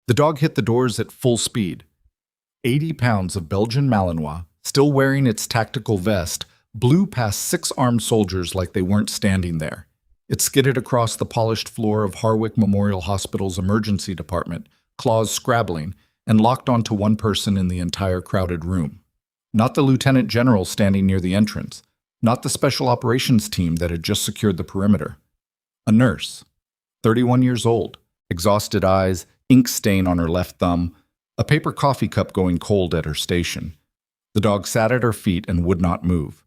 The dog hit the doors at full speed. 80 pounds of Belgian Malinois, still wearing its tactical vest, blew past 6 armed soldiers like they weren't standing there. It skidded across the polished floor of Harwick Memorial Hospital's emergency department, claws scrabbling, and locked onto one person in the entire crowded room. Not the lieutenant general standing near the entrance, not the special operations team that had just secured the perimeter. A nurse, 31 years old, exhausted eyes, ink stain on her left thumb, a paper coffee cup going cold at her station. The dog sat at her feet and would not move.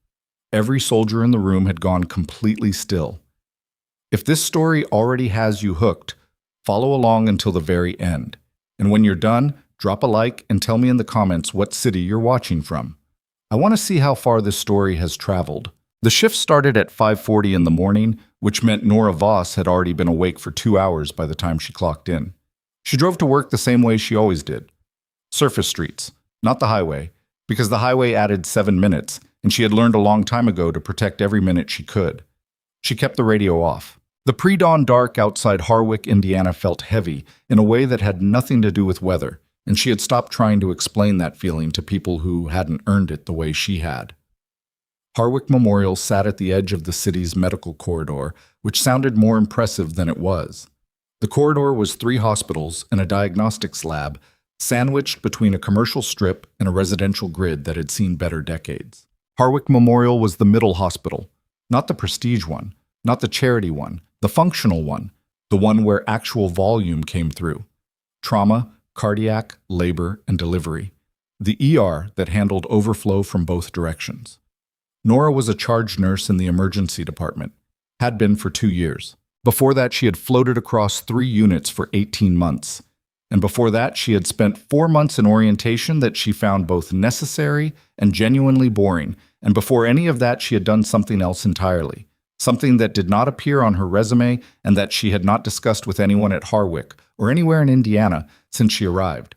Every soldier in the room had gone completely still. If this story already has you hooked, follow along until the very end. And when you're done, drop a like and tell me in the comments what city you're watching from. I want to see how far this story has traveled. The shift started at 5:40 in the morning, which meant Nora Voss had already been awake for 2 hours by the time she clocked in. She drove to work the same way she always did. Surface streets, not the highway, because the highway added 7 minutes, and she had learned a long time ago to protect every minute she could. She kept the radio off. The pre-dawn dark outside Harwick, Indiana felt heavy in a way that had nothing to do with weather, and she had stopped trying to explain that feeling to people who hadn't earned it the way she had. Harwick Memorial sat at the edge of the city's medical corridor, which sounded more impressive than it was. The corridor was 3 hospitals and a diagnostics lab, sandwiched between a commercial strip and a residential grid that had seen better decades. Harwick Memorial was the middle hospital, not the prestige one, not the charity one, the functional one, the one where actual volume came through. Trauma, cardiac, labor, and delivery. The ER that handled overflow from both directions. Nora was a charge nurse in the emergency department, had been for 2 years. Before that, she had floated across 3 units for 18 months. And before that, she had spent 4 months in orientation that she found both necessary and genuinely boring. And before any of that, she had done something else entirely. Something that did not appear on her resume and that she had not discussed with anyone at Harwick or anywhere in Indiana since she arrived.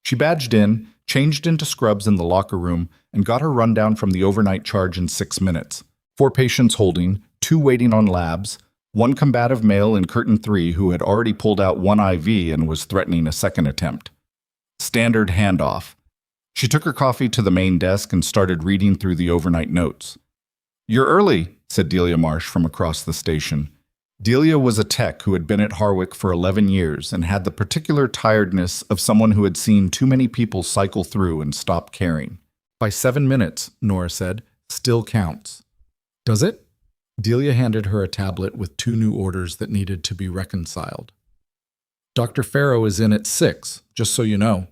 She badged in, changed into scrubs in the locker room, and got her rundown from the overnight charge in 6 minutes. 4 patients holding, 2 waiting on labs, 1 combative male in curtain 3 who had already pulled out 1 IV and was threatening a second attempt. Standard handoff. She took her coffee to the main desk and started reading through the overnight notes. "You're early," said Delia Marsh from across the station. Delia was a tech who had been at Harwick for 11 years and had the particular tiredness of someone who had seen too many people cycle through and stop caring. "By 7 minutes," Nora said, "still counts." "Does it?" Delia handed her a tablet with 2 new orders that needed to be reconciled. "Dr. Farrow is in at 6, just so you know."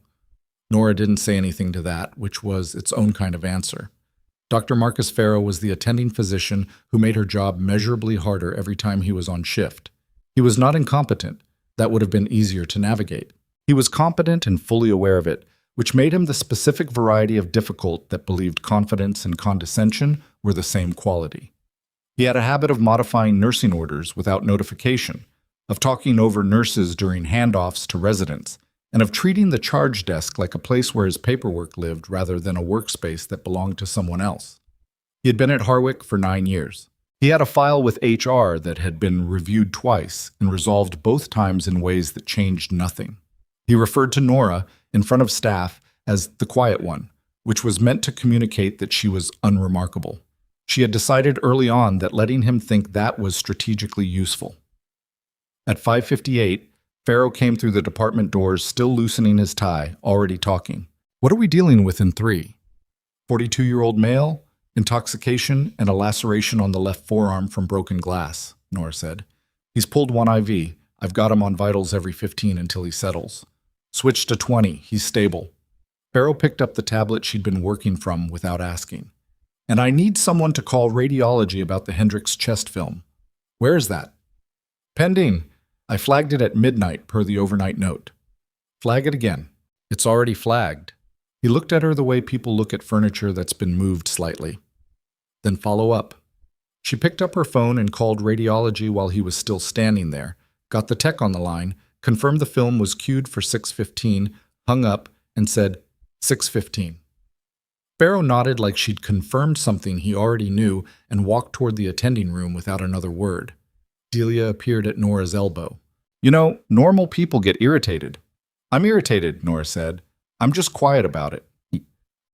Nora didn't say anything to that, which was its own kind of answer. Dr. Marcus Farrow was the attending physician who made her job measurably harder every time he was on shift. He was not incompetent. That would have been easier to navigate. He was competent and fully aware of it, which made him the specific variety of difficult that believed confidence and condescension were the same quality. He had a habit of modifying nursing orders without notification, of talking over nurses during handoffs to residents, and of treating the charge desk like a place where his paperwork lived rather than a workspace that belonged to someone else. He had been at Harwick for 9 years. He had a file with HR that had been reviewed twice and resolved both times in ways that changed nothing. He referred to Nora, in front of staff, as the quiet one, which was meant to communicate that she was unremarkable. She had decided early on that letting him think that was strategically useful. At 5:58, Farrow came through the department doors, still loosening his tie, already talking. "What are we dealing with in 3? 42-year-old male, intoxication, and a laceration on the left forearm from broken glass," Nora said. "He's pulled 1 IV. I've got him on vitals every 15 until he settles. Switch to 20. He's stable." Farrow picked up the tablet she'd been working from without asking. "And I need someone to call radiology about the Hendricks chest film." "Where is that?" "Pending. I flagged it at midnight per the overnight note." "Flag it again." "It's already flagged." He looked at her the way people look at furniture that's been moved slightly. "Then follow up." She picked up her phone and called radiology while he was still standing there, got the tech on the line, confirmed the film was queued for 6:15, hung up, and said, 6:15. Farrow nodded like she'd confirmed something he already knew and walked toward the attending room without another word. Delia appeared at Nora's elbow. "You know, normal people get irritated." I'm irritated, Nora said. I'm just quiet about it.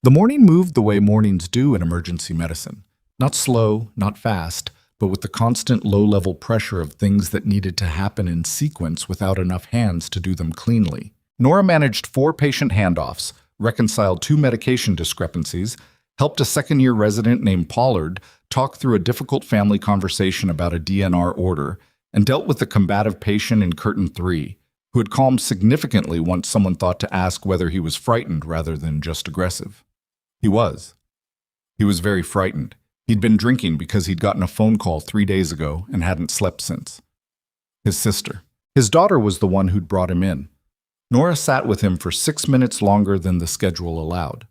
The morning moved the way mornings do in emergency medicine. Not slow, not fast, but with the constant low-level pressure of things that needed to happen in sequence without enough hands to do them cleanly. Nora managed 4 patient handoffs, reconciled 2 medication discrepancies, helped a second-year resident named Pollard talk through a difficult family conversation about a DNR order, and dealt with the combative patient in Curtain 3, who had calmed significantly once someone thought to ask whether he was frightened rather than just aggressive. He was. He was very frightened. He'd been drinking because he'd gotten a phone call 3 days ago and hadn't slept since. His sister. His daughter was the one who'd brought him in. Nora sat with him for 6 minutes longer than the schedule allowed.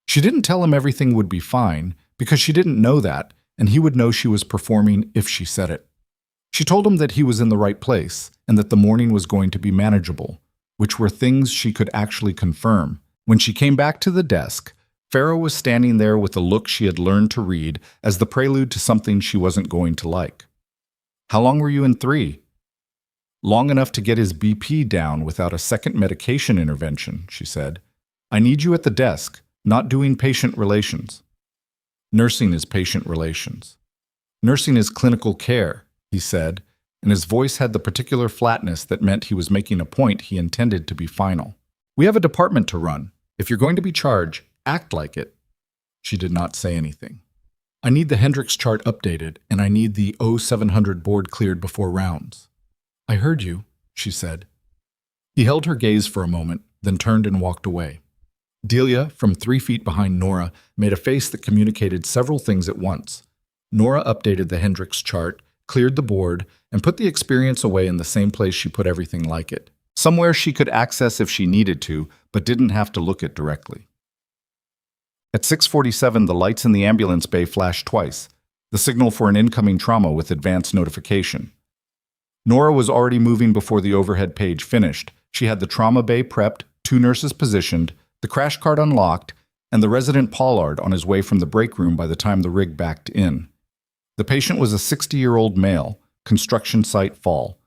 She didn't tell him everything would be fine because she didn't know that, and he would know she was performing if she said it. She told him that he was in the right place and that the morning was going to be manageable, which were things she could actually confirm. When she came back to the desk, Farrow was standing there with a look she had learned to read as the prelude to something she wasn't going to like. "How long were you in 3? "Long enough to get his BP down without a second medication intervention," she said. "I need you at the desk, not doing patient relations." "Nursing is patient relations. Nursing is clinical care," he said, and his voice had the particular flatness that meant he was making a point he intended to be final. "We have a department to run. If you're going to be charged, act like it." She did not say anything. "I need the Hendricks chart updated, and I need the 0700 board cleared before rounds." "I heard you," she said. He held her gaze for a moment, then turned and walked away. Delia, from 3 feet behind Nora, made a face that communicated several things at once. Nora updated the Hendricks chart, cleared the board, and put the experience away in the same place she put everything like it. Somewhere she could access if she needed to, but didn't have to look it directly. At 6:47, the lights in the ambulance bay flashed twice, the signal for an incoming trauma with advance notification. Nora was already moving before the overhead page finished. She had the trauma bay prepped, 2 nurses positioned, the crash cart unlocked, and the resident Pollard on his way from the break room by the time the rig backed in. The patient was a 60-year-old male, construction site fall,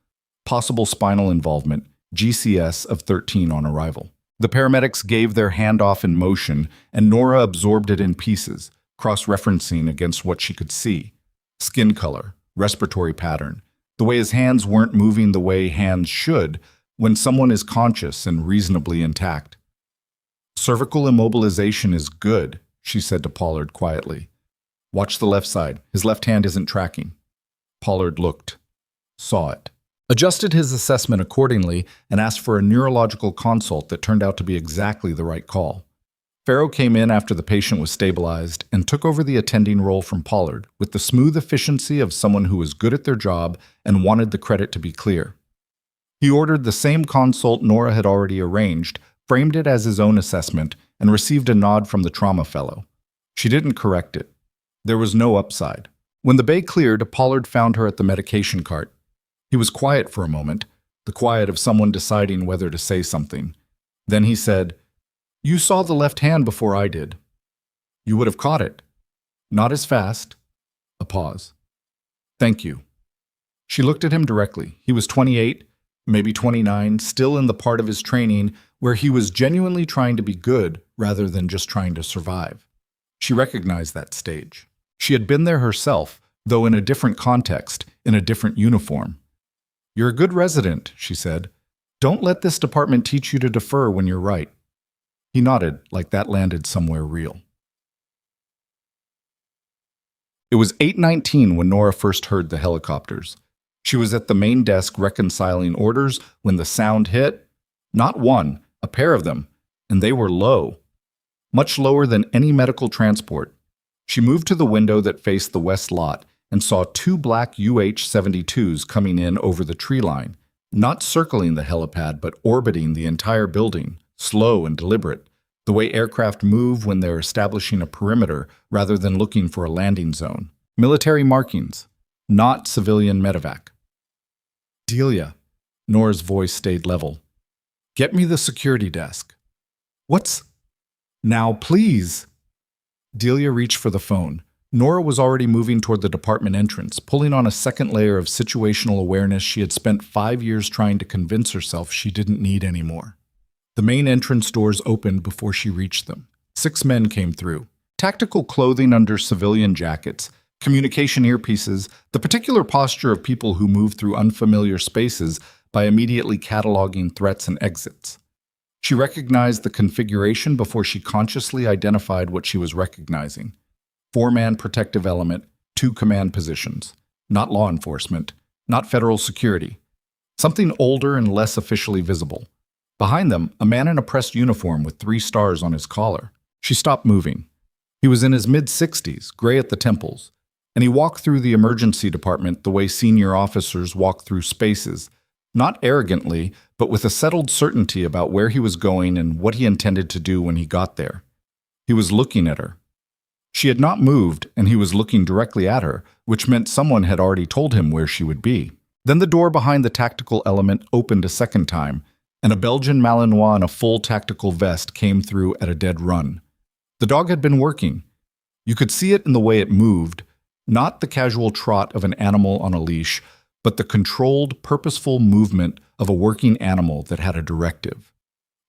possible spinal involvement, GCS of 13 on arrival. The paramedics gave their handoff in motion, and Nora absorbed it in pieces, cross-referencing against what she could see. Skin color, respiratory pattern, the way his hands weren't moving the way hands should when someone is conscious and reasonably intact. "Cervical immobilization is good," she said to Pollard quietly. "Watch the left side. His left hand isn't tracking." Pollard looked, saw it, adjusted his assessment accordingly, and asked for a neurological consult that turned out to be exactly the right call. Farrow came in after the patient was stabilized and took over the attending role from Pollard with the smooth efficiency of someone who was good at their job and wanted the credit to be clear. He ordered the same consult Nora had already arranged, framed it as his own assessment, and received a nod from the trauma fellow. She didn't correct it. There was no upside. When the bay cleared, Pollard found her at the medication cart. He was quiet for a moment, the quiet of someone deciding whether to say something. Then he said, "You saw the left hand before I did. You would have caught it. Not as fast." A pause. "Thank you." She looked at him directly. He was 28, maybe 29, still in the part of his training where he was genuinely trying to be good rather than just trying to survive. She recognized that stage. She had been there herself, though in a different context, in a different uniform. "You're a good resident," she said. "Don't let this department teach you to defer when you're right." He nodded, like that landed somewhere real. It was 8:19 when Nora first heard the helicopters. She was at the main desk reconciling orders when the sound hit. Not one, a pair of them, and they were low. Much lower than any medical transport. She moved to the window that faced the west lot and saw 2 black UH-72s coming in over the tree line, not circling the helipad but orbiting the entire building, slow and deliberate, the way aircraft move when they're establishing a perimeter rather than looking for a landing zone. Military markings, not civilian medevac. "Delia," Nora's voice stayed level. "Get me the security desk." "What's—" "Now, please." Delia reached for the phone. Nora was already moving toward the department entrance, pulling on a second layer of situational awareness she had spent 5 years trying to convince herself she didn't need anymore. The main entrance doors opened before she reached them. 6 men came through. Tactical clothing under civilian jackets, communication earpieces, the particular posture of people who move through unfamiliar spaces by immediately cataloging threats and exits. She recognized the configuration before she consciously identified what she was recognizing. 4-man protective element, 2 command positions. Not law enforcement, not federal security. Something older and less officially visible. Behind them, a man in a pressed uniform with 3 stars on his collar. She stopped moving. He was in his mid-60s, gray at the temples, and he walked through the emergency department the way senior officers walk through spaces, not arrogantly, but with a settled certainty about where he was going and what he intended to do when he got there. He was looking at her. She had not moved, and he was looking directly at her, which meant someone had already told him where she would be. Then the door behind the tactical element opened a second time, and a Belgian Malinois in a full tactical vest came through at a dead run. The dog had been working. You could see it in the way it moved, not the casual trot of an animal on a leash, but the controlled, purposeful movement of a working animal that had a directive.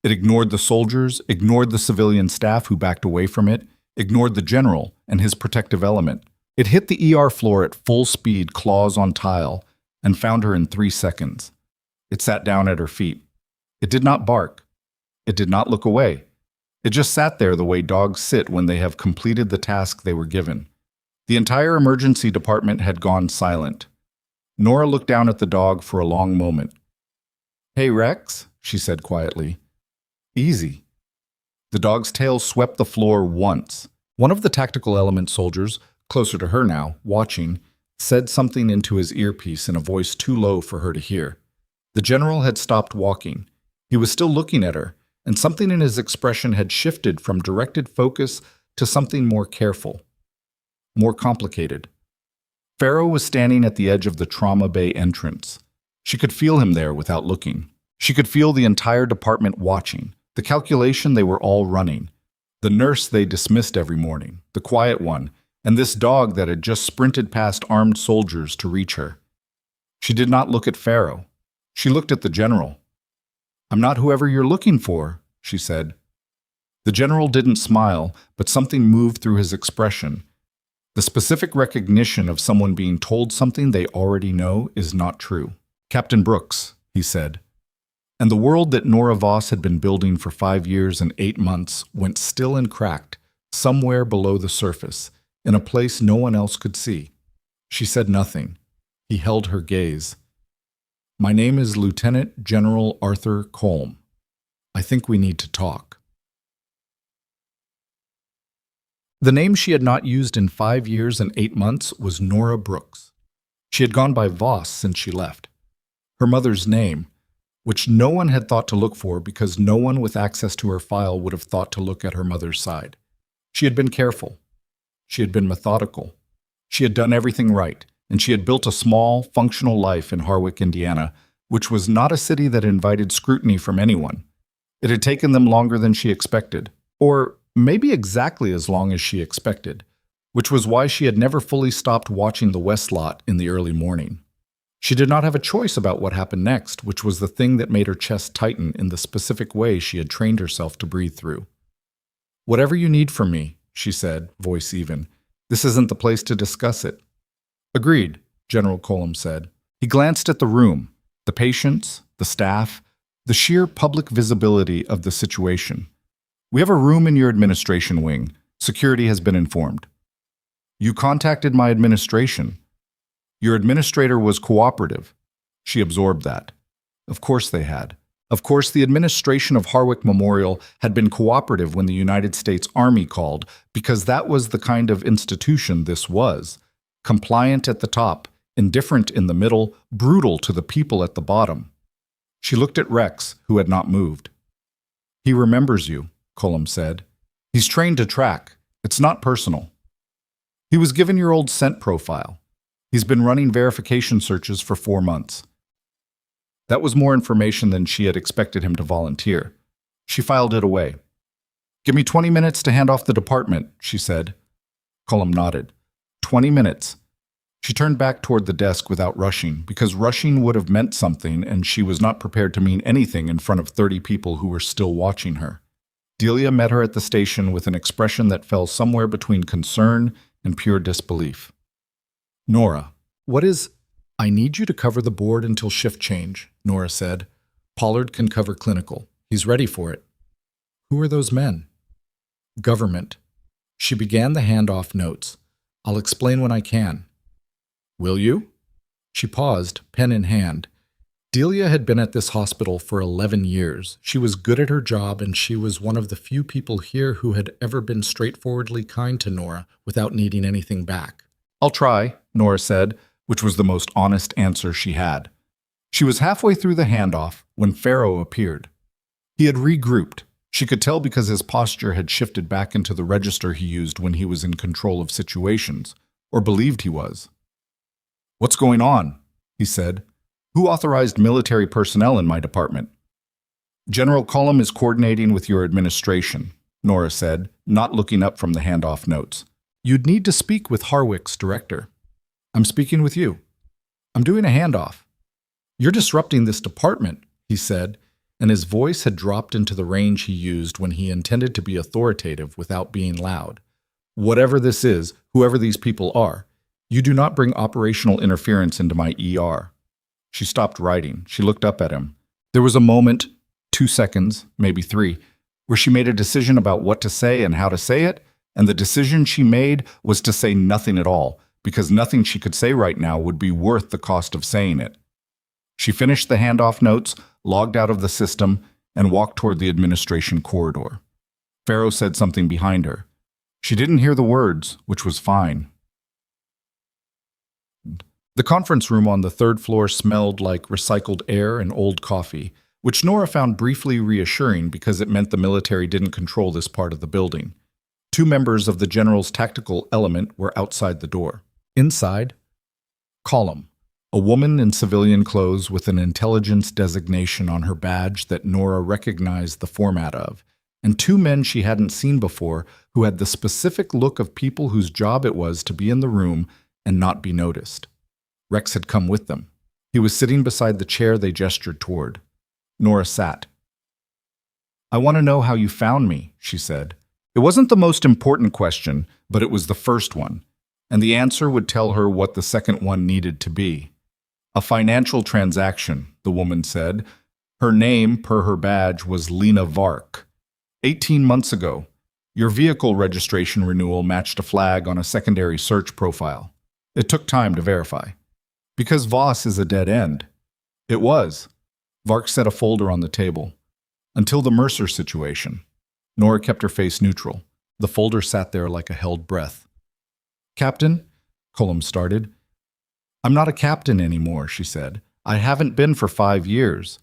It ignored the soldiers, ignored the civilian staff who backed away from it, ignored the general and his protective element. It hit the ER floor at full speed, claws on tile, and found her in 3 seconds. It sat down at her feet. It did not bark. It did not look away. It just sat there the way dogs sit when they have completed the task they were given. The entire emergency department had gone silent. Nora looked down at the dog for a long moment. "Hey, Rex," she said quietly. "Easy." The dog's tail swept the floor once. One of the tactical element soldiers, closer to her now, watching, said something into his earpiece in a voice too low for her to hear. The general had stopped walking. He was still looking at her, and something in his expression had shifted from directed focus to something more careful, more complicated. Pharaoh was standing at the edge of the trauma bay entrance. She could feel him there without looking. She could feel the entire department watching, the calculation they were all running, the nurse they dismissed every morning, the quiet one, and this dog that had just sprinted past armed soldiers to reach her. She did not look at Pharaoh. She looked at the general. "I'm not whoever you're looking for," she said. The general didn't smile, but something moved through his expression. The specific recognition of someone being told something they already know is not true. "Captain Brooks," he said. And the world that Nora Voss had been building for 5 years and 8 months went still and cracked, somewhere below the surface, in a place no one else could see. She said nothing. He held her gaze. "My name is Lieutenant General Arthur Colm. I think we need to talk." The name she had not used in 5 years and 8 months was Nora Brooks. She had gone by Voss since she left. Her mother's name, which no one had thought to look for because no one with access to her file would have thought to look at her mother's side. She had been careful. She had been methodical. She had done everything right, and she had built a small, functional life in Harwick, Indiana, which was not a city that invited scrutiny from anyone. It had taken them longer than she expected, or maybe exactly as long as she expected, which was why she had never fully stopped watching the West Lot in the early morning. She did not have a choice about what happened next, which was the thing that made her chest tighten in the specific way she had trained herself to breathe through. "Whatever you need from me," she said, voice even. "This isn't the place to discuss it." "Agreed," General Colm said. He glanced at the room, the patients, the staff, the sheer public visibility of the situation. "We have a room in your administration wing. Security has been informed." "You contacted my administration." "Your administrator was cooperative." She absorbed that. Of course they had. Of course the administration of Harwick Memorial had been cooperative when the United States Army called, because that was the kind of institution this was. Compliant at the top, indifferent in the middle, brutal to the people at the bottom. She looked at Rex, who had not moved. "He remembers you," Colm said. "He's trained to track. It's not personal. He was given your old scent profile. He's been running verification searches for 4 months. That was more information than she had expected him to volunteer. She filed it away. "Give me 20 minutes to hand off the department," she said. Colm nodded. 20 minutes. She turned back toward the desk without rushing, because rushing would have meant something, and she was not prepared to mean anything in front of 30 people who were still watching her. Delia met her at the station with an expression that fell somewhere between concern and pure disbelief. "Nora, what is—" "I need you to cover the board until shift change," Nora said. "Pollard can cover clinical. He's ready for it." "Who are those men?" "Government." She began the handoff notes. "I'll explain when I can." "Will you?" She paused, pen in hand. Delia had been at this hospital for 11 years. She was good at her job, and she was one of the few people here who had ever been straightforwardly kind to Nora without needing anything back. "I'll try," Nora said, which was the most honest answer she had. She was halfway through the handoff when Pharaoh appeared. He had regrouped. She could tell because his posture had shifted back into the register he used when he was in control of situations, or believed he was. "What's going on?" he said. "Who authorized military personnel in my department?" "General Cullum is coordinating with your administration," Nora said, not looking up from the handoff notes. "You'd need to speak with Harwick's director." "I'm speaking with you." "I'm doing a handoff." "You're disrupting this department," he said, and his voice had dropped into the range he used when he intended to be authoritative without being loud. "Whatever this is, whoever these people are, you do not bring operational interference into my ER." She stopped writing. She looked up at him. There was a moment, 2 seconds, maybe 3, where she made a decision about what to say and how to say it, and the decision she made was to say nothing at all, because nothing she could say right now would be worth the cost of saying it. She finished the handoff notes, logged out of the system, and walked toward the administration corridor. Pharaoh said something behind her. She didn't hear the words, which was fine. The conference room on the 3rd floor smelled like recycled air and old coffee, which Nora found briefly reassuring because it meant the military didn't control this part of the building. 2 members of the general's tactical element were outside the door. Inside, Cullum, a woman in civilian clothes with an intelligence designation on her badge that Nora recognized the format of, and 2 men she hadn't seen before who had the specific look of people whose job it was to be in the room and not be noticed. Rex had come with them. He was sitting beside the chair they gestured toward. Nora sat. "I want to know how you found me," she said. It wasn't the most important question, but it was the first one, and the answer would tell her what the second one needed to be. "A financial transaction," the woman said. Her name, per her badge, was Lena Vark. 18 months ago, your vehicle registration renewal matched a flag on a secondary search profile. It took time to verify. Because Voss is a dead end. It was. Vark set a folder on the table. Until the Mercer situation. Nora kept her face neutral. The folder sat there like a held breath. "Captain," Cullum started. "I'm not a captain anymore," she said. "I haven't been for 5 years."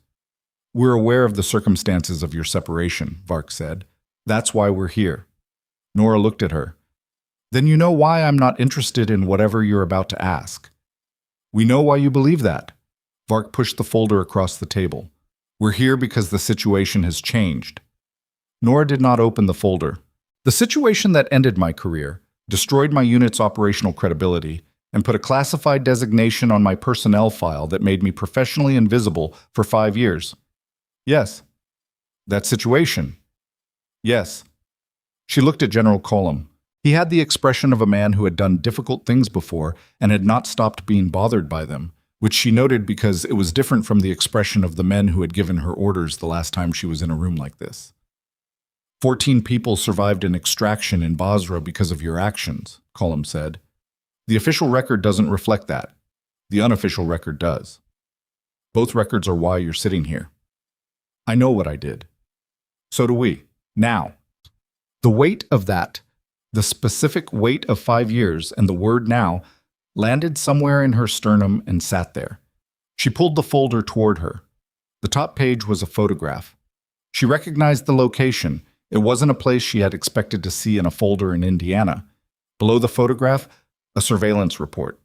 "We're aware of the circumstances of your separation," Vark said. "That's why we're here." Nora looked at her. "Then you know why I'm not interested in whatever you're about to ask." "We know why you believe that." Vark pushed the folder across the table. "We're here because the situation has changed." Nora did not open the folder. "The situation that ended my career, destroyed my unit's operational credibility, and put a classified designation on my personnel file that made me professionally invisible for 5 years." "Yes." "That situation?" "Yes." She looked at General Cullum. He had the expression of a man who had done difficult things before and had not stopped being bothered by them, which she noted because it was different from the expression of the men who had given her orders the last time she was in a room like this. 14 people survived an extraction in Basra because of your actions, Cullum said. "The official record doesn't reflect that. The unofficial record does. Both records are why you're sitting here. I know what I did. So do we. Now." The weight of that, the specific weight of 5 years and the word now, landed somewhere in her sternum and sat there. She pulled the folder toward her. The top page was a photograph. She recognized the location. It wasn't a place she had expected to see in a folder in Indiana. Below the photograph, a surveillance report.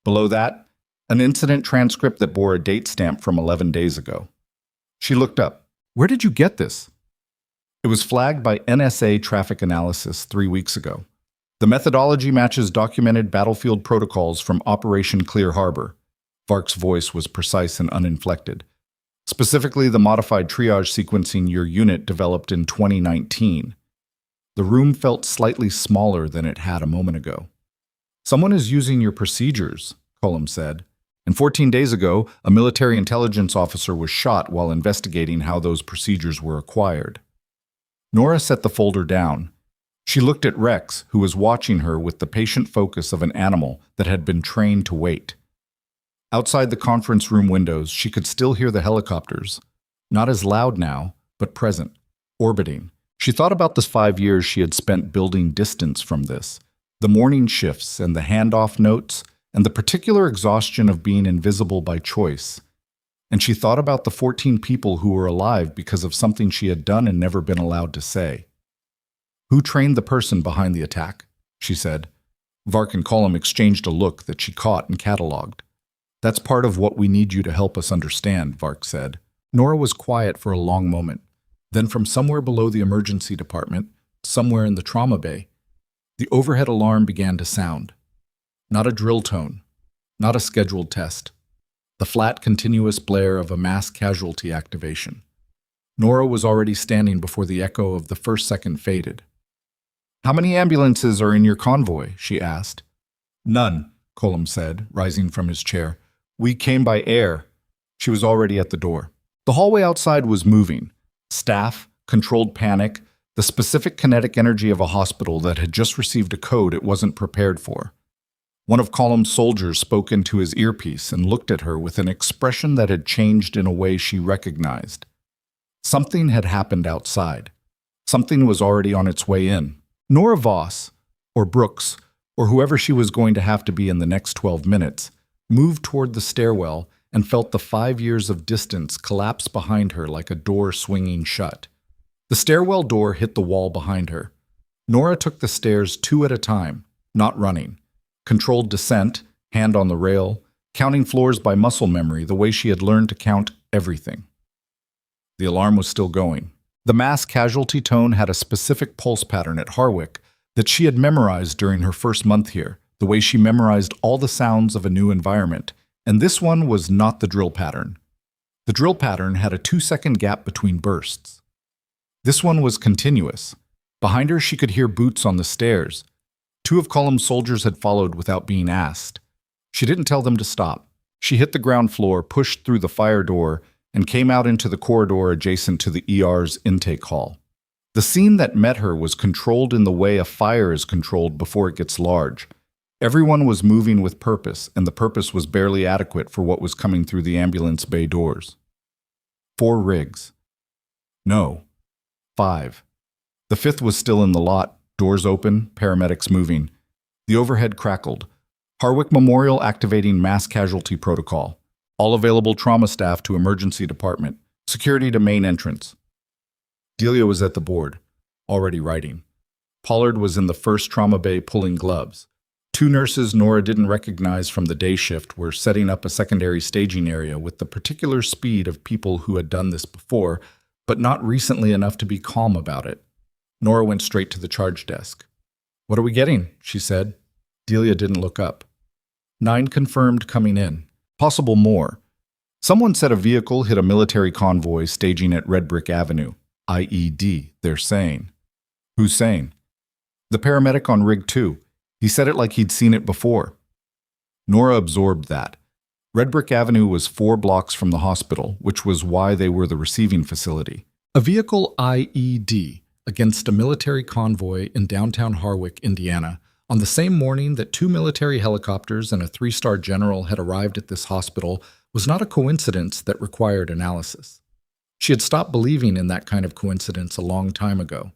Below that, an incident transcript that bore a date stamp from 11 days ago. She looked up. "Where did you get this?" "It was flagged by NSA traffic analysis 3 weeks ago. The methodology matches documented battlefield protocols from Operation Clear Harbor. Vark's voice was precise and uninflected. Specifically, the modified triage sequencing your unit developed in 2019. The room felt slightly smaller than it had a moment ago. Someone is using your procedures, Cullum said. And 14 days ago, a military intelligence officer was shot while investigating how those procedures were acquired. Nora set the folder down. She looked at Rex, who was watching her with the patient focus of an animal that had been trained to wait. Outside the conference room windows, she could still hear the helicopters. Not as loud now, but present, orbiting. She thought about the 5 years she had spent building distance from this, the morning shifts and the handoff notes, and the particular exhaustion of being invisible by choice. And she thought about the 14 people who were alive because of something she had done and never been allowed to say. "Who trained the person behind the attack?" she said. Vark and Cullum exchanged a look that she caught and catalogued. "That's part of what we need you to help us understand," Vark said. Nora was quiet for a long moment. Then from somewhere below the emergency department, somewhere in the trauma bay, the overhead alarm began to sound. Not a drill tone, not a scheduled test. The flat, continuous blare of a mass casualty activation. Nora was already standing before the echo of the first second faded. "How many ambulances are in your convoy?" she asked. "None," Cullum said, rising from his chair. "We came by air." She was already at the door. The hallway outside was moving. Staff, controlled panic, the specific kinetic energy of a hospital that had just received a code it wasn't prepared for. One of Cullum's soldiers spoke into his earpiece and looked at her with an expression that had changed in a way she recognized. Something had happened outside. Something was already on its way in. Nora Voss, or Brooks, or whoever she was going to have to be in the next 12 minutes, moved toward the stairwell and felt the 5 years of distance collapse behind her like a door swinging shut. The stairwell door hit the wall behind her. Nora took the stairs 2 at a time, not running. Controlled descent, hand on the rail, counting floors by muscle memory the way she had learned to count everything. The alarm was still going. The mass casualty tone had a specific pulse pattern at Harwick that she had memorized during her first month here, the way she memorized all the sounds of a new environment, and this one was not the drill pattern. The drill pattern had a 2-second gap between bursts. This one was continuous. Behind her, she could hear boots on the stairs. 2 of Cullum's soldiers had followed without being asked. She didn't tell them to stop. She hit the ground floor, pushed through the fire door, and came out into the corridor adjacent to the ER's intake hall. The scene that met her was controlled in the way a fire is controlled before it gets large. Everyone was moving with purpose, and the purpose was barely adequate for what was coming through the ambulance bay doors. 4 rigs. No. 5. The 5th was still in the lot, doors open, paramedics moving. The overhead crackled. Harwick Memorial activating mass casualty protocol. All available trauma staff to emergency department. Security to main entrance. Delia was at the board, already writing. Pollard was in the first trauma bay pulling gloves. 2 nurses Nora didn't recognize from the day shift were setting up a secondary staging area with the particular speed of people who had done this before, but not recently enough to be calm about it. Nora went straight to the charge desk. "What are we getting?" she said. Delia didn't look up. 9 confirmed coming in. Possible more. Someone said a vehicle hit a military convoy staging at Red Brick Avenue. IED, they're saying. Who's saying? The paramedic on Rig 2. He said it like he'd seen it before. Nora absorbed that. Red Brick Avenue was 4 blocks from the hospital, which was why they were the receiving facility. A vehicle IED against a military convoy in downtown Harwick, Indiana, on the same morning that 2 military helicopters and a 3-star general had arrived at this hospital was not a coincidence that required analysis. She had stopped believing in that kind of coincidence a long time ago.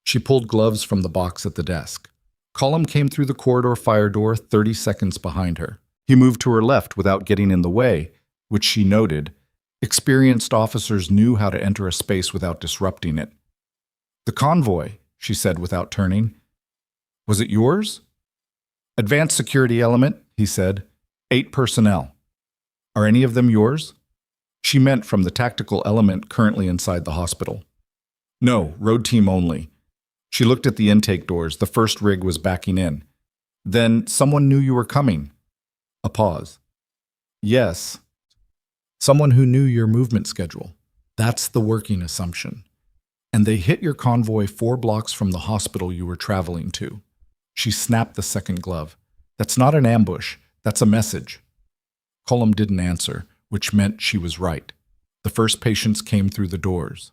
She pulled gloves from the box at the desk. Cullum came through the corridor fire door 30 seconds behind her. He moved to her left without getting in the way, which she noted. Experienced officers knew how to enter a space without disrupting it. "The convoy," she said without turning. "Was it yours?" "Advanced security element," he said. 8 personnel. "Are any of them yours?" She meant from the tactical element currently inside the hospital. "No, road team only." She looked at the intake doors. The first rig was backing in. Then someone knew you were coming. A pause. Yes. Someone who knew your movement schedule. That's the working assumption. And they hit your convoy 4 blocks from the hospital you were traveling to. She snapped the second glove. That's not an ambush. That's a message. Cullum didn't answer, which meant she was right. The first patients came through the doors.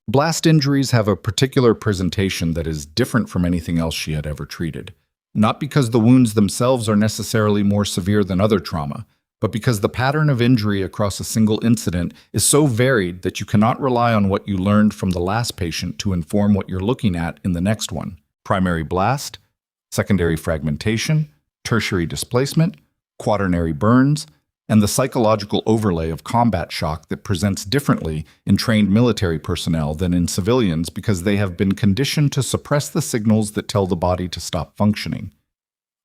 Blast injuries have a particular presentation that is different from anything else she had ever treated. Not because the wounds themselves are necessarily more severe than other trauma, but because the pattern of injury across a single incident is so varied that you cannot rely on what you learned from the last patient to inform what you're looking at in the next one. Primary blast, secondary fragmentation, tertiary displacement, quaternary burns, and the psychological overlay of combat shock that presents differently in trained military personnel than in civilians because they have been conditioned to suppress the signals that tell the body to stop functioning.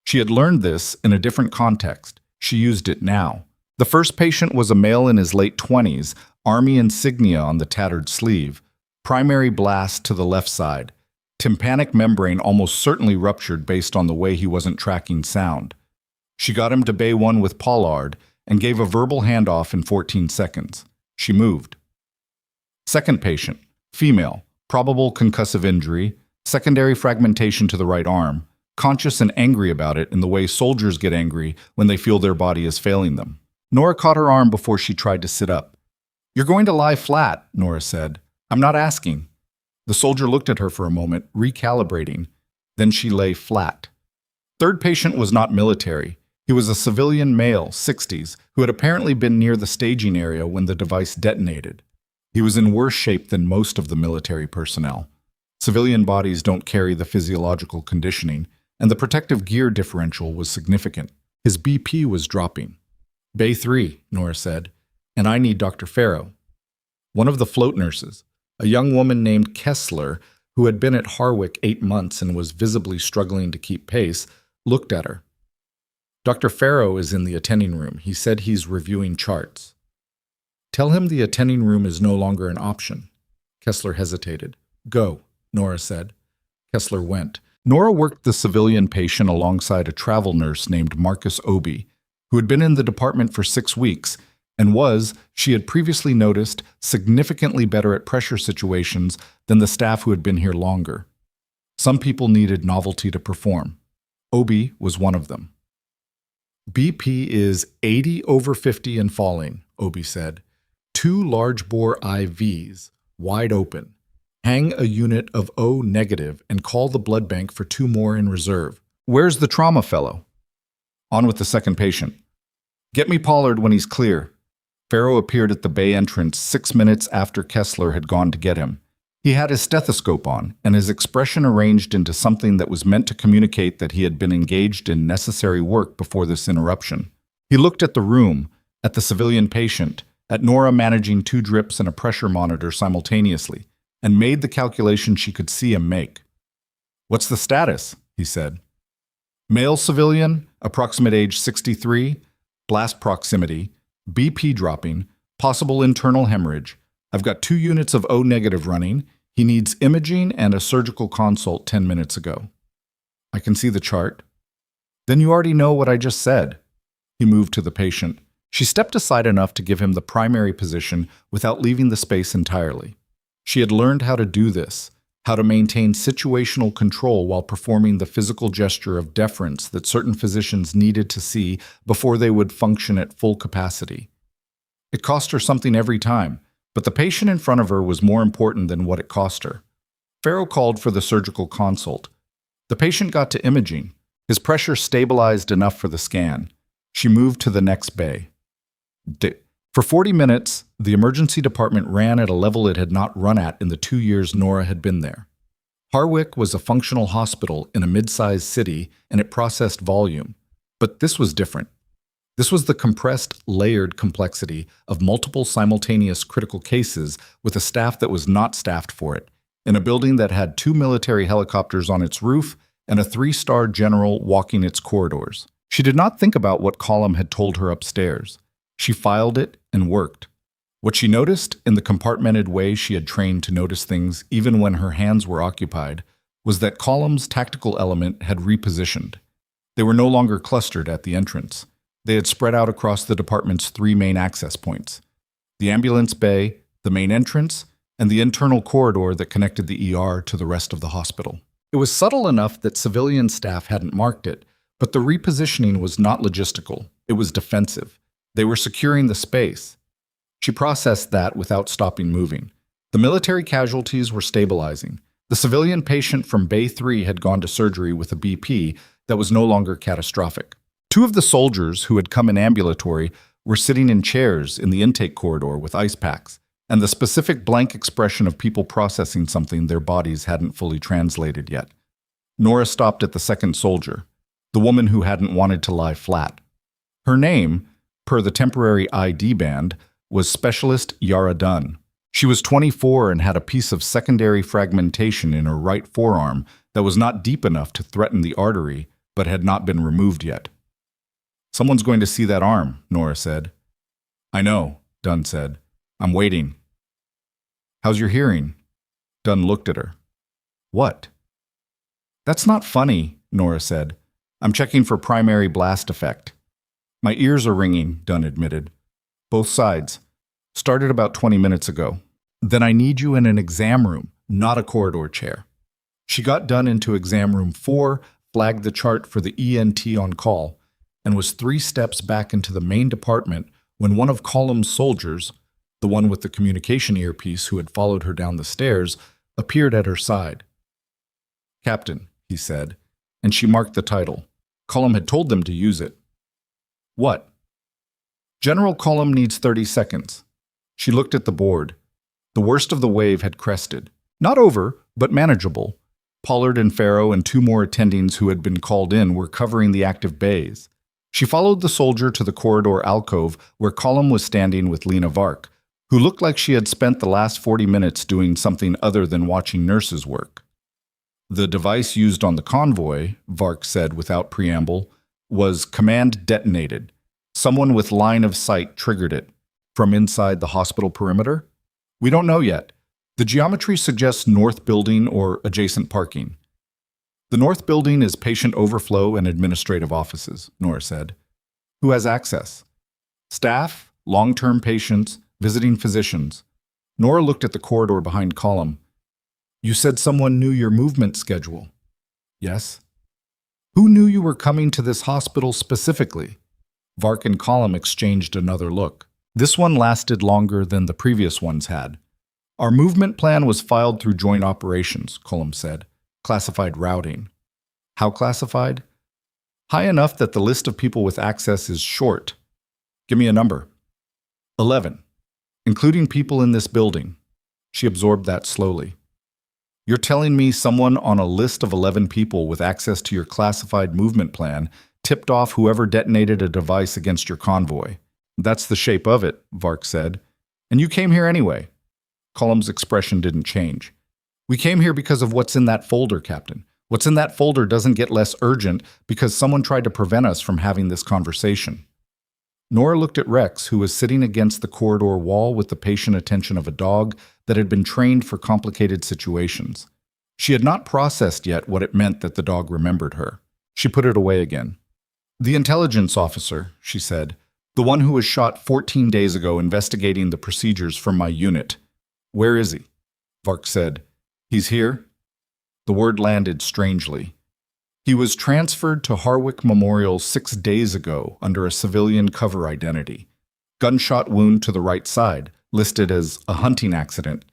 She had learned this in a different context. She used it now. The first patient was a male in his late 20s, Army insignia on the tattered sleeve, primary blast to the left side, tympanic membrane almost certainly ruptured based on the way he wasn't tracking sound. She got him to Bay 1 with Pollard and gave a verbal handoff in 14 seconds. She moved. Second patient, female, probable concussive injury, secondary fragmentation to the right arm, conscious and angry about it in the way soldiers get angry when they feel their body is failing them. Nora caught her arm before she tried to sit up. "You're going to lie flat," Nora said. "I'm not asking." The soldier looked at her for a moment, recalibrating. Then she lay flat. Third patient was not military. He was a civilian male, 60s, who had apparently been near the staging area when the device detonated. He was in worse shape than most of the military personnel. Civilian bodies don't carry the physiological conditioning, and the protective gear differential was significant. His BP was dropping. "Bay 3, Nora said, "and I need Dr. Farrow." One of the float nurses, a young woman named Kessler, who had been at Harwick 8 months and was visibly struggling to keep pace, looked at her. "Dr. Farrow is in the attending room. He said he's reviewing charts." "Tell him the attending room is no longer an option." Kessler hesitated. "Go," Nora said. Kessler went. Nora worked the civilian patient alongside a travel nurse named Marcus Obi, who had been in the department for 6 weeks and was, she had previously noticed, significantly better at pressure situations than the staff who had been here longer. Some people needed novelty to perform. Obi was one of them. "BP is 80/50 and falling," Obi said. 2 large-bore IVs, wide open. Hang a unit of O negative and call the blood bank for 2 more in reserve. Where's the trauma fellow? On with the second patient. Get me Pollard when he's clear. Farrow appeared at the bay entrance 6 minutes after Kessler had gone to get him. He had his stethoscope on, and his expression arranged into something that was meant to communicate that he had been engaged in necessary work before this interruption. He looked at the room, at the civilian patient, at Nora managing 2 drips and a pressure monitor simultaneously, and made the calculation she could see him make. "What's the status?" he said. "Male civilian, approximate age 63, blast proximity, BP dropping, possible internal hemorrhage. I've got 2 units of O negative running. He needs imaging and a surgical consult 10 minutes ago." "I can see the chart." "Then you already know what I just said." He moved to the patient. She stepped aside enough to give him the primary position without leaving the space entirely. She had learned how to do this, how to maintain situational control while performing the physical gesture of deference that certain physicians needed to see before they would function at full capacity. It cost her something every time, but the patient in front of her was more important than what it cost her. Farrow called for the surgical consult. The patient got to imaging. His pressure stabilized enough for the scan. She moved to the next bay. For 40 minutes, the emergency department ran at a level it had not run at in the 2 years Nora had been there. Harwick was a functional hospital in a mid-sized city, and it processed volume. But this was different. This was the compressed, layered complexity of multiple simultaneous critical cases with a staff that was not staffed for it, in a building that had 2 military helicopters on its roof and a 3-star general walking its corridors. She did not think about what Cullum had told her upstairs. She filed it and worked. What she noticed, in the compartmented way she had trained to notice things even when her hands were occupied, was that Column's tactical element had repositioned. They were no longer clustered at the entrance. They had spread out across the department's three main access points: the ambulance bay, the main entrance, and the internal corridor that connected the ER to the rest of the hospital. It was subtle enough that civilian staff hadn't marked it, but the repositioning was not logistical. It was defensive. They were securing the space. She processed that without stopping moving. The military casualties were stabilizing. The civilian patient from Bay 3 had gone to surgery with a BP that was no longer catastrophic. Two of the soldiers who had come in ambulatory were sitting in chairs in the intake corridor with ice packs, and the specific blank expression of people processing something their bodies hadn't fully translated yet. Nora stopped at the second soldier, the woman who hadn't wanted to lie flat. Her name, per the temporary ID band, was Specialist Yara Dunn. She was 24 and had a piece of secondary fragmentation in her right forearm that was not deep enough to threaten the artery, but had not been removed yet. "Someone's going to see that arm," Nora said. "I know," Dunn said. "I'm waiting." "How's your hearing?" Dunn looked at her. "What?" "That's not funny," Nora said. "I'm checking for primary blast effect." "My ears are ringing," Dunn admitted. "Both sides. Started about 20 minutes ago." "Then I need you in an exam room, not a corridor chair." She got Dunn into exam room 4, flagged the chart for the ENT on call, and was 3 steps back into the main department when one of Column's soldiers, the one with the communication earpiece who had followed her down the stairs, appeared at her side. "Captain," he said, and she marked the title. Column had told them to use it. "What?" "General Column needs 30 seconds. She looked at the board. The worst of the wave had crested. Not over, but manageable. Pollard and Farrow and 2 more attendings who had been called in were covering the active bays. She followed the soldier to the corridor alcove where Column was standing with Lena Vark, who looked like she had spent the last 40 minutes doing something other than watching nurses work. "The device used on the convoy," Vark said without preamble, "was command detonated. Someone with line of sight triggered it. From inside the hospital perimeter? We don't know yet. The geometry suggests north building or adjacent parking." "The north building is patient overflow and administrative offices," Nora said. "Who has access?" "Staff, long-term patients, visiting physicians." Nora looked at the corridor behind Column. "You said someone knew your movement schedule." "Yes." "Who knew you were coming to this hospital specifically?" Vark and Column exchanged another look. This one lasted longer than the previous ones had. "Our movement plan was filed through joint operations," Column said. "Classified routing." "How classified?" "High enough that the list of people with access is short." "Give me a number." 11. "Including people in this building." She absorbed that slowly. "You're telling me someone on a list of 11 people with access to your classified movement plan tipped off whoever detonated a device against your convoy." "That's the shape of it," Vark said. "And you came here anyway." Column's expression didn't change. "We came here because of what's in that folder, Captain. What's in that folder doesn't get less urgent because someone tried to prevent us from having this conversation." Nora looked at Rex, who was sitting against the corridor wall with the patient attention of a dog that had been trained for complicated situations. She had not processed yet what it meant that the dog remembered her. She put it away again. "The intelligence officer," she said. "The one who was shot 14 days ago investigating the procedures from my unit." "Where is he?" Vark said. "He's here." The word landed strangely. "He was transferred to Harwick Memorial 6 days ago under a civilian cover identity. Gunshot wound to the right side, listed as a hunting accident.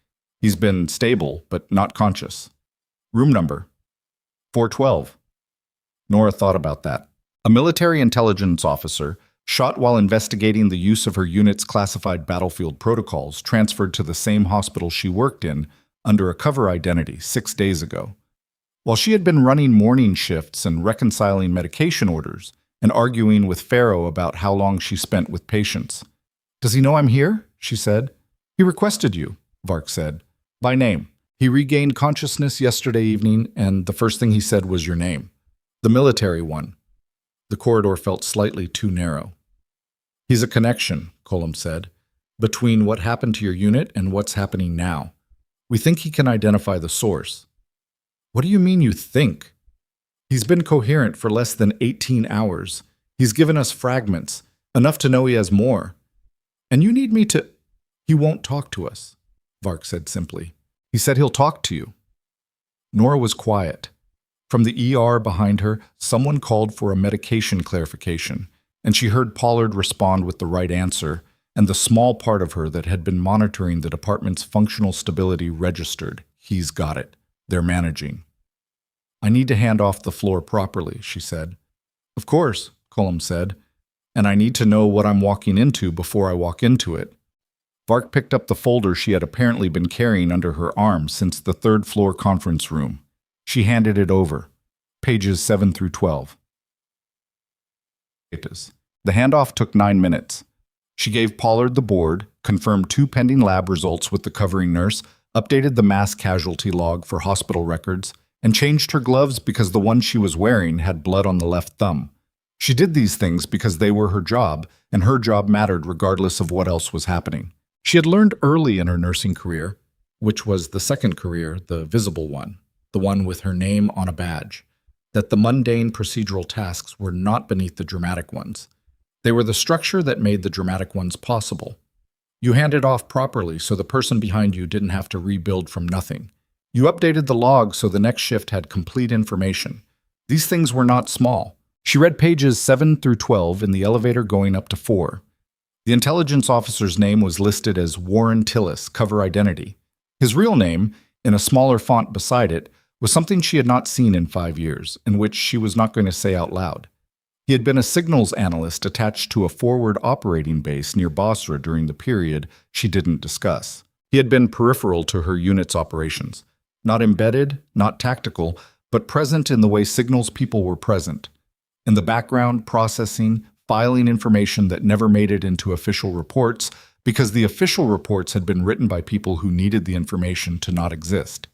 He's been stable, but not conscious." "Room number?" 412. Nora thought about that. A military intelligence officer, shot while investigating the use of her unit's classified battlefield protocols, transferred to the same hospital she worked in under a cover identity 6 days ago. While she had been running morning shifts and reconciling medication orders and arguing with Farrow about how long she spent with patients. "Does he know I'm here?" she said. "He requested you," Vark said. "By name. He regained consciousness yesterday evening, and the first thing he said was your name." "The military one." The corridor felt slightly too narrow. "He's a connection," Colum said. between what happened to your unit and what's happening now. We think he can identify the source. What do you mean you think? He's been coherent for less than 18 hours. He's given us fragments, enough to know he has more. And you need me to... He won't talk to us, Vark said simply. He said he'll talk to you. Nora was quiet. From the ER behind her, someone called for a medication clarification, and she heard Pollard respond with the right answer, and the small part of her that had been monitoring the department's functional stability registered. He's got it. They're managing. I need to hand off the floor properly, she said. Of course, Cullum said, and I need to know what I'm walking into before I walk into it. Vark picked up the folder she had apparently been carrying under her arm since the third-floor conference room. She handed it over. Pages 7 through 12. The handoff took 9 minutes. She gave Pollard the board, confirmed 2 pending lab results with the covering nurse, updated the mass casualty log for hospital records, and changed her gloves because the one she was wearing had blood on the left thumb. She did these things because they were her job, and her job mattered regardless of what else was happening. She had learned early in her nursing career, which was the second career, the visible one, the one with her name on a badge, that the mundane procedural tasks were not beneath the dramatic ones. They were the structure that made the dramatic ones possible. You handed off properly so the person behind you didn't have to rebuild from nothing. You updated the log so the next shift had complete information. These things were not small. She read pages 7 through 12 in the elevator going up to 4. The intelligence officer's name was listed as Warren Tillis, cover identity. His real name, in a smaller font beside it, was something she had not seen in 5 years, and which she was not going to say out loud. He had been a signals analyst attached to a forward operating base near Basra during the period she didn't discuss. He had been peripheral to her unit's operations. Not embedded, not tactical, but present in the way signals people were present. In the background, processing, filing information that never made it into official reports because the official reports had been written by people who needed the information to not exist.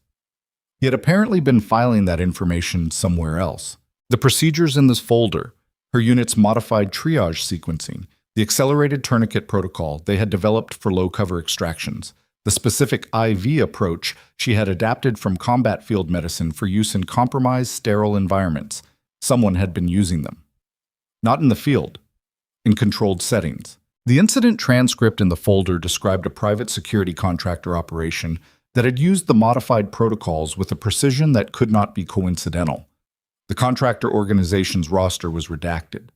He had apparently been filing that information somewhere else. The procedures in this folder, her unit's modified triage sequencing, the accelerated tourniquet protocol they had developed for low-cover extractions, the specific IV approach she had adapted from combat field medicine for use in compromised, sterile environments. Someone had been using them. Not in the field, in controlled settings. The incident transcript in the folder described a private security contractor operation that had used the modified protocols with a precision that could not be coincidental. The contractor organization's roster was redacted.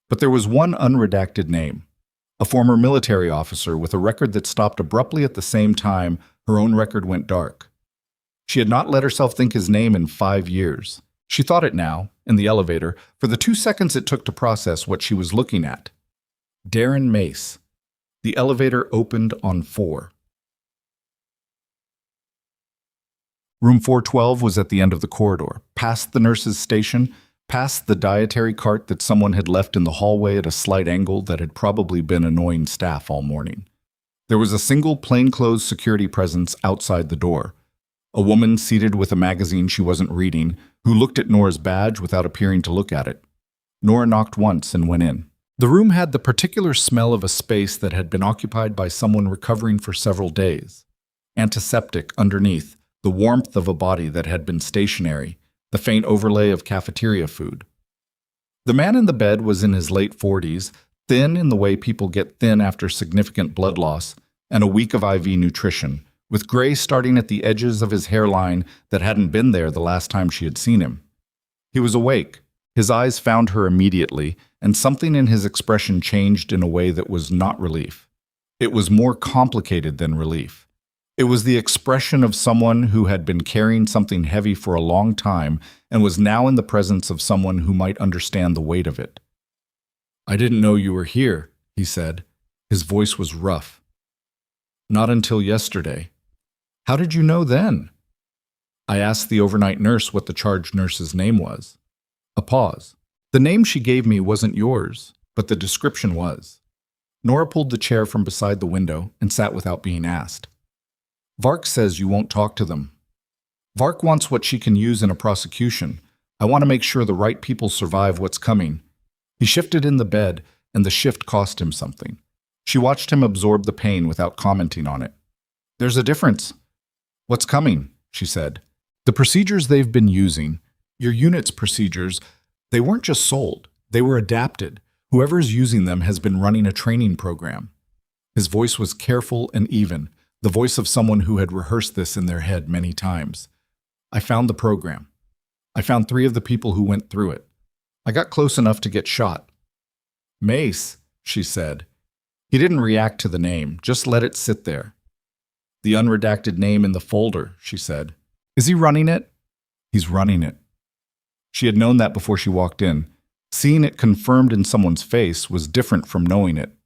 But there was one unredacted name, a former military officer with a record that stopped abruptly at the same time her own record went dark. She had not let herself think his name in 5 years. She thought it now, in the elevator, for the 2 seconds it took to process what she was looking at. Darren Mace. The elevator opened on 4. Room 412 was at the end of the corridor, past the nurse's station, past the dietary cart that someone had left in the hallway at a slight angle that had probably been annoying staff all morning. There was a single plainclothes security presence outside the door. A woman seated with a magazine she wasn't reading, who looked at Nora's badge without appearing to look at it. Nora knocked once and went in. The room had the particular smell of a space that had been occupied by someone recovering for several days. Antiseptic underneath, the warmth of a body that had been stationary, the faint overlay of cafeteria food. The man in the bed was in his late 40s, thin in the way people get thin after significant blood loss, and a week of IV nutrition, with gray starting at the edges of his hairline that hadn't been there the last time she had seen him. He was awake. His eyes found her immediately, and something in his expression changed in a way that was not relief. It was more complicated than relief. It was the expression of someone who had been carrying something heavy for a long time and was now in the presence of someone who might understand the weight of it. "I didn't know you were here," he said. His voice was rough. "Not until yesterday." "How did you know then?" "I asked the overnight nurse what the charge nurse's name was." A pause. "The name she gave me wasn't yours, but the description was." Nora pulled the chair from beside the window and sat without being asked. "Vark says you won't talk to them. Vark wants what she can use in a prosecution. I want to make sure the right people survive what's coming." He shifted in the bed, and the shift cost him something. She watched him absorb the pain without commenting on it. "There's a difference." "What's coming?" she said. "The procedures they've been using, your unit's procedures, they weren't just sold. They were adapted. Whoever's using them has been running a training program." His voice was careful and even, the voice of someone who had rehearsed this in their head many times. "I found the program. I found 3 of the people who went through it. I got close enough to get shot." "Mace," she said. He didn't react to the name, just let it sit there. "The unredacted name in the folder," she said. "Is he running it?" "He's running it." She had known that before she walked in. Seeing it confirmed in someone's face was different from knowing it.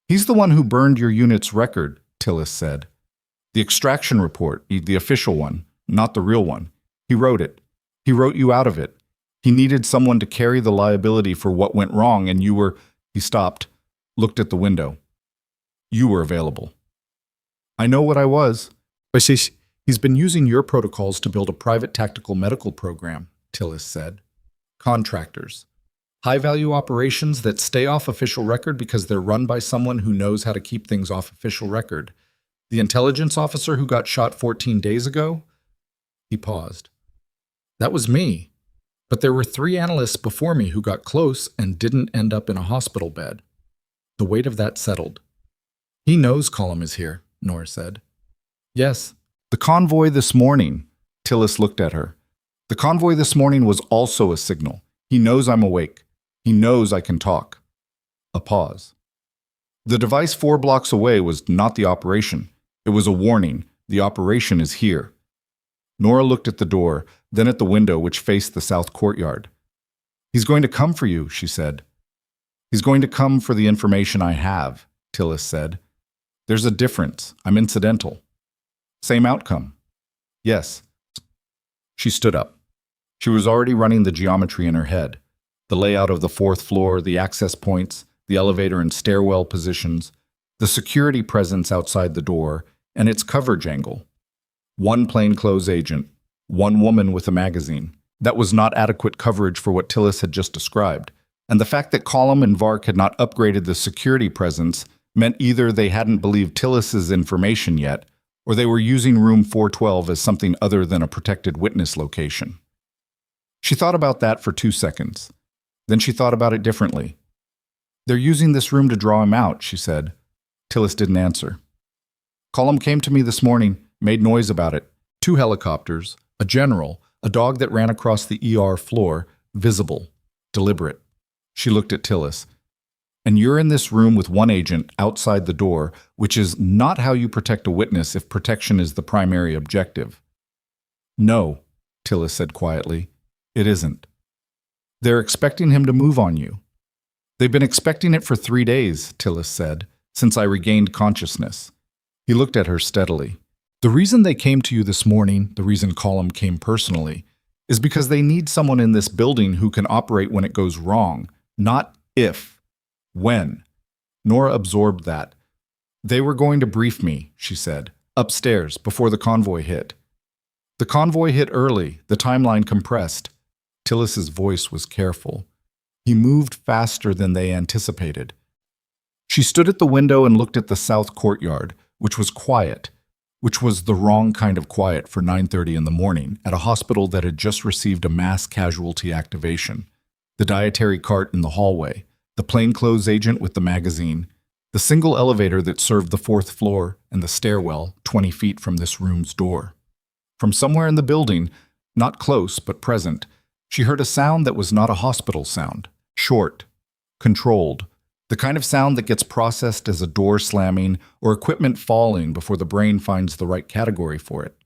"He's the one who burned your unit's record," Tillis said. "The extraction report, the official one, not the real one. He wrote it. He wrote you out of it. He needed someone to carry the liability for what went wrong, and you were—" He stopped, looked at the window. "You were available." "I know what I was. But he's been using your protocols to build a private tactical medical program," Tillis said. "Contractors. High-value operations that stay off official record because they're run by someone who knows how to keep things off official record. The intelligence officer who got shot 14 days ago?" He paused. "That was me. But there were 3 analysts before me who got close and didn't end up in a hospital bed." The weight of that settled. "He knows Colum is here," Nora said. "Yes. The convoy this morning." Tillis looked at her. "The convoy this morning was also a signal. He knows I'm awake. He knows I can talk." A pause. "The device 4 blocks away was not the operation. It was a warning. The operation is here." Nora looked at the door, then at the window which faced the south courtyard. "He's going to come for you," she said. "He's going to come for the information I have," Tillis said. "There's a difference. I'm incidental." "Same outcome." "Yes." She stood up. She was already running the geometry in her head. The layout of the 4th floor, the access points, the elevator and stairwell positions, the security presence outside the door, and its coverage angle. 1 plainclothes agent, 1 woman with a magazine. That was not adequate coverage for what Tillis had just described. And the fact that Colum and Vark had not upgraded the security presence meant either they hadn't believed Tillis's information yet, or they were using room 412 as something other than a protected witness location. She thought about that for 2 seconds. Then she thought about it differently. "They're using this room to draw him out," she said. Tillis didn't answer. "Colum came to me this morning, made noise about it. 2 helicopters, a general, a dog that ran across the ER floor, visible, deliberate." She looked at Tillis. "And you're in this room with 1 agent outside the door, which is not how you protect a witness if protection is the primary objective." "No," Tillis said quietly. "It isn't. They're expecting him to move on you." "They've been expecting it for 3 days," Tillis said, "since I regained consciousness." He looked at her steadily. "The reason they came to you this morning, the reason Colum came personally, is because they need someone in this building who can operate when it goes wrong, not if, when." Nora absorbed that. "They were going to brief me," she said, "upstairs, before the convoy hit." "The convoy hit early, the timeline compressed." Tillis's voice was careful. "He moved faster than they anticipated." She stood at the window and looked at the south courtyard, which was quiet, which was the wrong kind of quiet for 9:30 in the morning at a hospital that had just received a mass casualty activation. The dietary cart in the hallway, the plainclothes agent with the magazine, the single elevator that served the 4th floor, and the stairwell 20 feet from this room's door. From somewhere in the building, not close but present, she heard a sound that was not a hospital sound. Short, controlled, the kind of sound that gets processed as a door slamming or equipment falling before the brain finds the right category for it.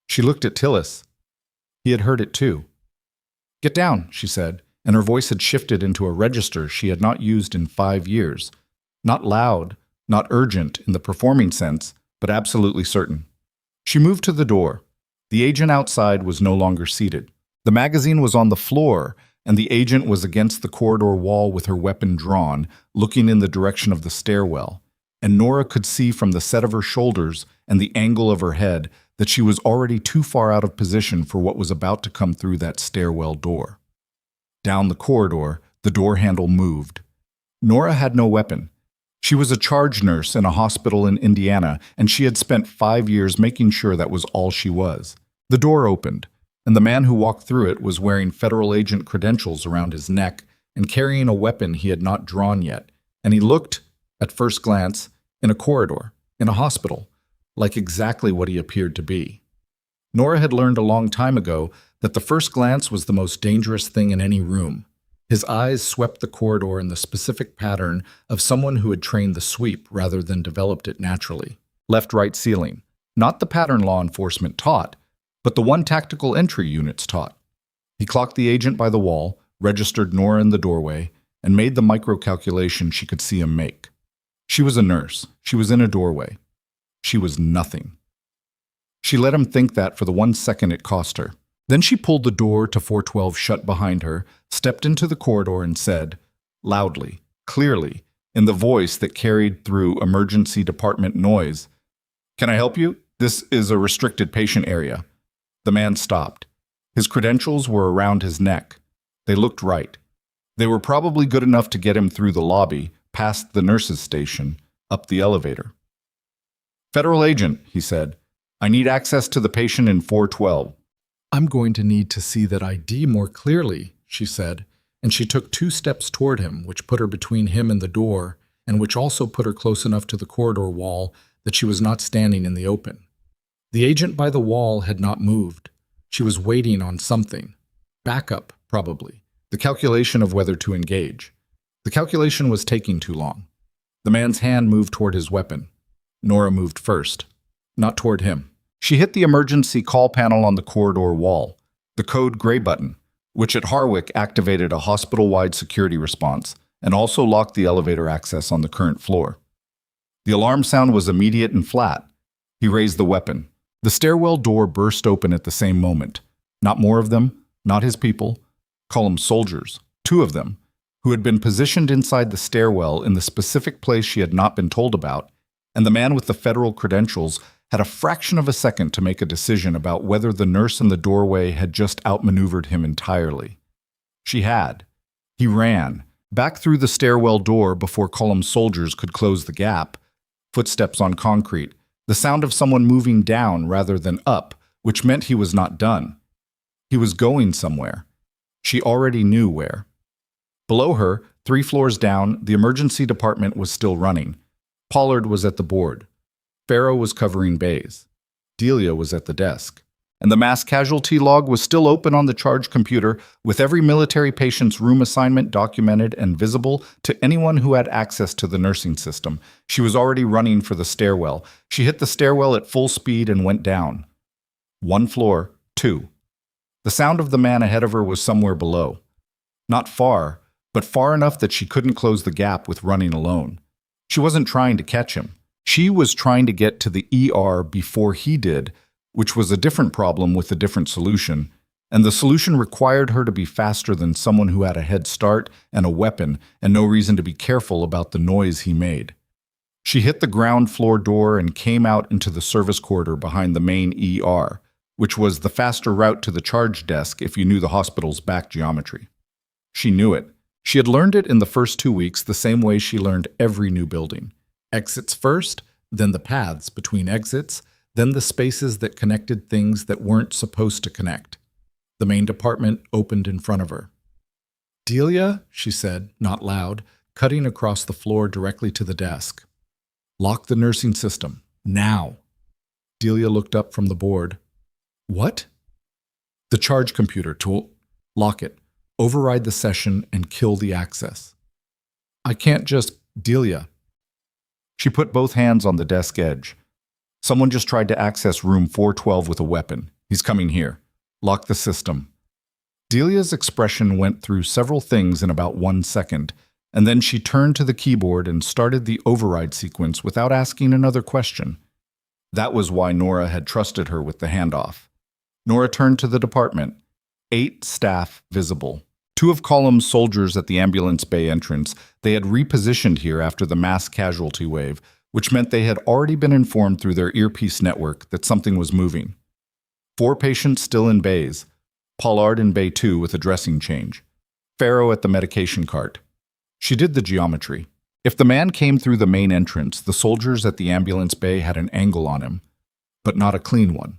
She looked at Tillis. He had heard it too. "Get down," she said, and her voice had shifted into a register she had not used in 5 years. Not loud, not urgent in the performing sense, but absolutely certain. She moved to the door. The agent outside was no longer seated. The magazine was on the floor, and the agent was against the corridor wall with her weapon drawn, looking in the direction of the stairwell. And Nora could see from the set of her shoulders and the angle of her head that she was already too far out of position for what was about to come through that stairwell door. Down the corridor, the door handle moved. Nora had no weapon. She was a charge nurse in a hospital in Indiana, and she had spent 5 years making sure that was all she was. The door opened, and the man who walked through it was wearing federal agent credentials around his neck and carrying a weapon he had not drawn yet, and he looked, at first glance, in a corridor, in a hospital, like exactly what he appeared to be. Nora had learned a long time ago that the first glance was the most dangerous thing in any room. His eyes swept the corridor in the specific pattern of someone who had trained the sweep rather than developed it naturally. Left-right ceiling. Not the pattern law enforcement taught, but the one tactical entry units taught. He clocked the agent by the wall, registered Nora in the doorway, and made the micro-calculation she could see him make. She was a nurse. She was in a doorway. She was nothing. She let him think that for the 1 second it cost her. Then she pulled the door to 412 shut behind her, stepped into the corridor and said, loudly, clearly, in the voice that carried through emergency department noise, "Can I help you? This is a restricted patient area." The man stopped. His credentials were around his neck. They looked right. They were probably good enough to get him through the lobby, past the nurse's station, up the elevator. "Federal agent," he said, "I need access to the patient in 412. "I'm going to need to see that ID more clearly," she said, and she took 2 steps toward him, which put her between him and the door, and which also put her close enough to the corridor wall that she was not standing in the open. The agent by the wall had not moved. She was waiting on something. Backup, probably. The calculation of whether to engage. The calculation was taking too long. The man's hand moved toward his weapon. Nora moved first. Not toward him. She hit the emergency call panel on the corridor wall, the code gray button, which at Harwick activated a hospital-wide security response and also locked the elevator access on the current floor. The alarm sound was immediate and flat. He raised the weapon. The stairwell door burst open at the same moment. Not more of them, not his people. Call them soldiers, 2 of them, who had been positioned inside the stairwell in the specific place she had not been told about, and the man with the federal credentials had a fraction of a second to make a decision about whether the nurse in the doorway had just outmaneuvered him entirely. She had. He ran, back through the stairwell door before column soldiers could close the gap. Footsteps on concrete, the sound of someone moving down rather than up, which meant he was not done. He was going somewhere. She already knew where. Below her, 3 floors down, the emergency department was still running. Pollard was at the board. Farrow was covering bays. Delia was at the desk. And the mass casualty log was still open on the charge computer, with every military patient's room assignment documented and visible to anyone who had access to the nursing system. She was already running for the stairwell. She hit the stairwell at full speed and went down. 1 floor, 2. The sound of the man ahead of her was somewhere below. Not far, but far enough that she couldn't close the gap with running alone. She wasn't trying to catch him. She was trying to get to the ER before he did, which was a different problem with a different solution, and the solution required her to be faster than someone who had a head start and a weapon and no reason to be careful about the noise he made. She hit the ground floor door and came out into the service corridor behind the main ER, which was the faster route to the charge desk if you knew the hospital's back geometry. She knew it. She had learned it in the first 2 weeks the same way she learned every new building. Exits first, then the paths between exits, then the spaces that connected things that weren't supposed to connect. The main department opened in front of her. "Delia," she said, not loud, cutting across the floor directly to the desk. "Lock the nursing system. Now." Delia looked up from the board. "What?" "The charge computer tool. Lock it. Override the session and kill the access." "I can't just—" "Delia." She put both hands on the desk edge. "Someone just tried to access room 412 with a weapon. He's coming here. Lock the system." Delia's expression went through several things in about 1 second, and then she turned to the keyboard and started the override sequence without asking another question. That was why Nora had trusted her with the handoff. Nora turned to the department. 8 staff visible. 2 of column's soldiers at the ambulance bay entrance. They had repositioned here after the mass casualty wave, which meant they had already been informed through their earpiece network that something was moving. 4 patients still in bays. Pollard in bay 2 with a dressing change. Farrow at the medication cart. She did the geometry. If the man came through the main entrance, the soldiers at the ambulance bay had an angle on him, but not a clean one.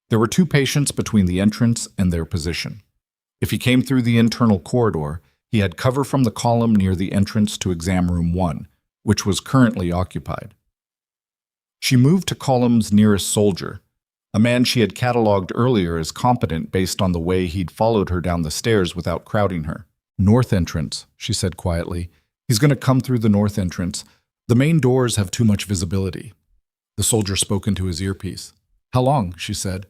There were 2 patients between the entrance and their position. If he came through the internal corridor, he had cover from the column near the entrance to exam room 1, which was currently occupied. She moved to column's nearest soldier, a man she had catalogued earlier as competent based on the way he'd followed her down the stairs without crowding her. "North entrance," she said quietly. "He's going to come through the north entrance. The main doors have too much visibility." The soldier spoke into his earpiece. "How long?" she said.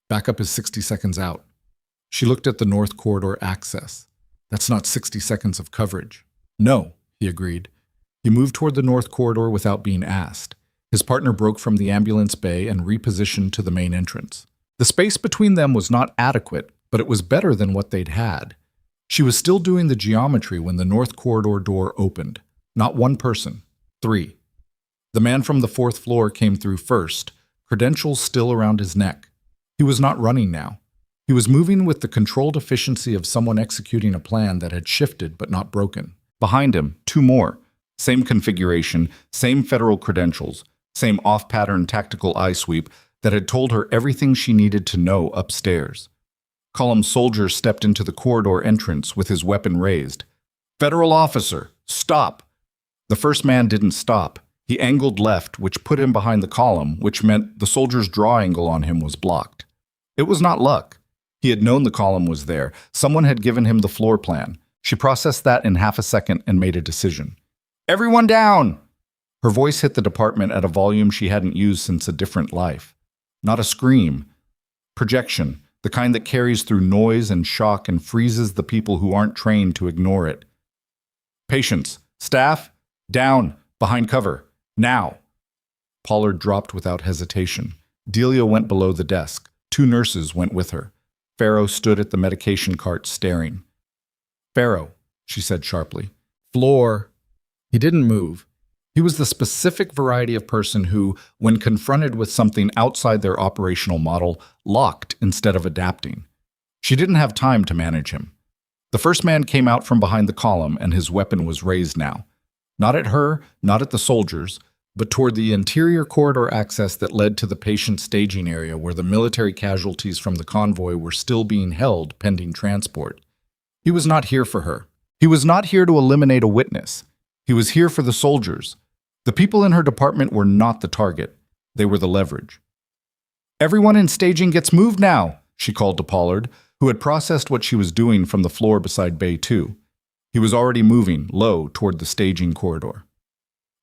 "Backup is 60 seconds out." She looked at the north corridor access. "That's not 60 seconds of coverage." "No," he agreed. He moved toward the north corridor without being asked. His partner broke from the ambulance bay and repositioned to the main entrance. The space between them was not adequate, but it was better than what they'd had. She was still doing the geometry when the north corridor door opened. Not 1 person, 3. The man from the 4th floor came through first, credentials still around his neck. He was not running now. He was moving with the controlled efficiency of someone executing a plan that had shifted but not broken. Behind him, 2 more. Same configuration, same federal credentials, same off-pattern tactical eye sweep that had told her everything she needed to know upstairs. Column soldier stepped into the corridor entrance with his weapon raised. "Federal officer, stop!" The first man didn't stop. He angled left, which put him behind the column, which meant the soldier's draw angle on him was blocked. It was not luck. He had known the column was there. Someone had given him the floor plan. She processed that in half a second and made a decision. "Everyone down!" Her voice hit the department at a volume she hadn't used since a different life. Not a scream. Projection, the kind that carries through noise and shock and freezes the people who aren't trained to ignore it. "Patients, staff, down, behind cover, now!" Pollard dropped without hesitation. Delia went below the desk. 2 nurses went with her. Farrow stood at the medication cart staring. "Farrow," she said sharply. "Floor." He didn't move. He was the specific variety of person who, when confronted with something outside their operational model, locked instead of adapting. She didn't have time to manage him. The first man came out from behind the column, and his weapon was raised now. Not at her, not at the soldiers, but toward the interior corridor access that led to the patient staging area where the military casualties from the convoy were still being held pending transport. He was not here for her. He was not here to eliminate a witness. He was here for the soldiers. The people in her department were not the target. They were the leverage. "Everyone in staging gets moved now," she called to Pollard, who had processed what she was doing from the floor beside Bay 2. He was already moving, low, toward the staging corridor.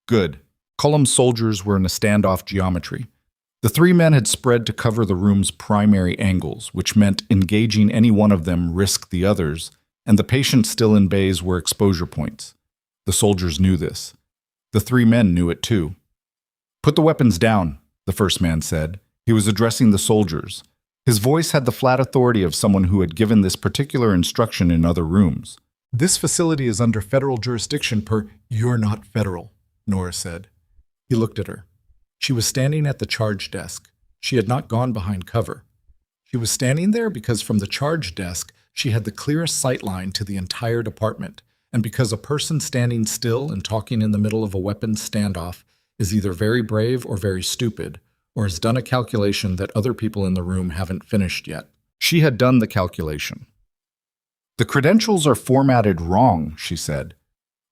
Good. Column's soldiers were in a standoff geometry. The 3 men had spread to cover the room's primary angles, which meant engaging any one of them risked the others, and the patients still in bays were exposure points. The soldiers knew this. The 3 men knew it too. "Put the weapons down," the first man said. He was addressing the soldiers. His voice had the flat authority of someone who had given this particular instruction in other rooms. "This facility is under federal jurisdiction per—" "You're not federal," Nora said. He looked at her. She was standing at the charge desk. She had not gone behind cover. She was standing there because from the charge desk, she had the clearest sight line to the entire department, and because a person standing still and talking in the middle of a weapons standoff is either very brave or very stupid, or has done a calculation that other people in the room haven't finished yet. She had done the calculation. "The credentials are formatted wrong," she said.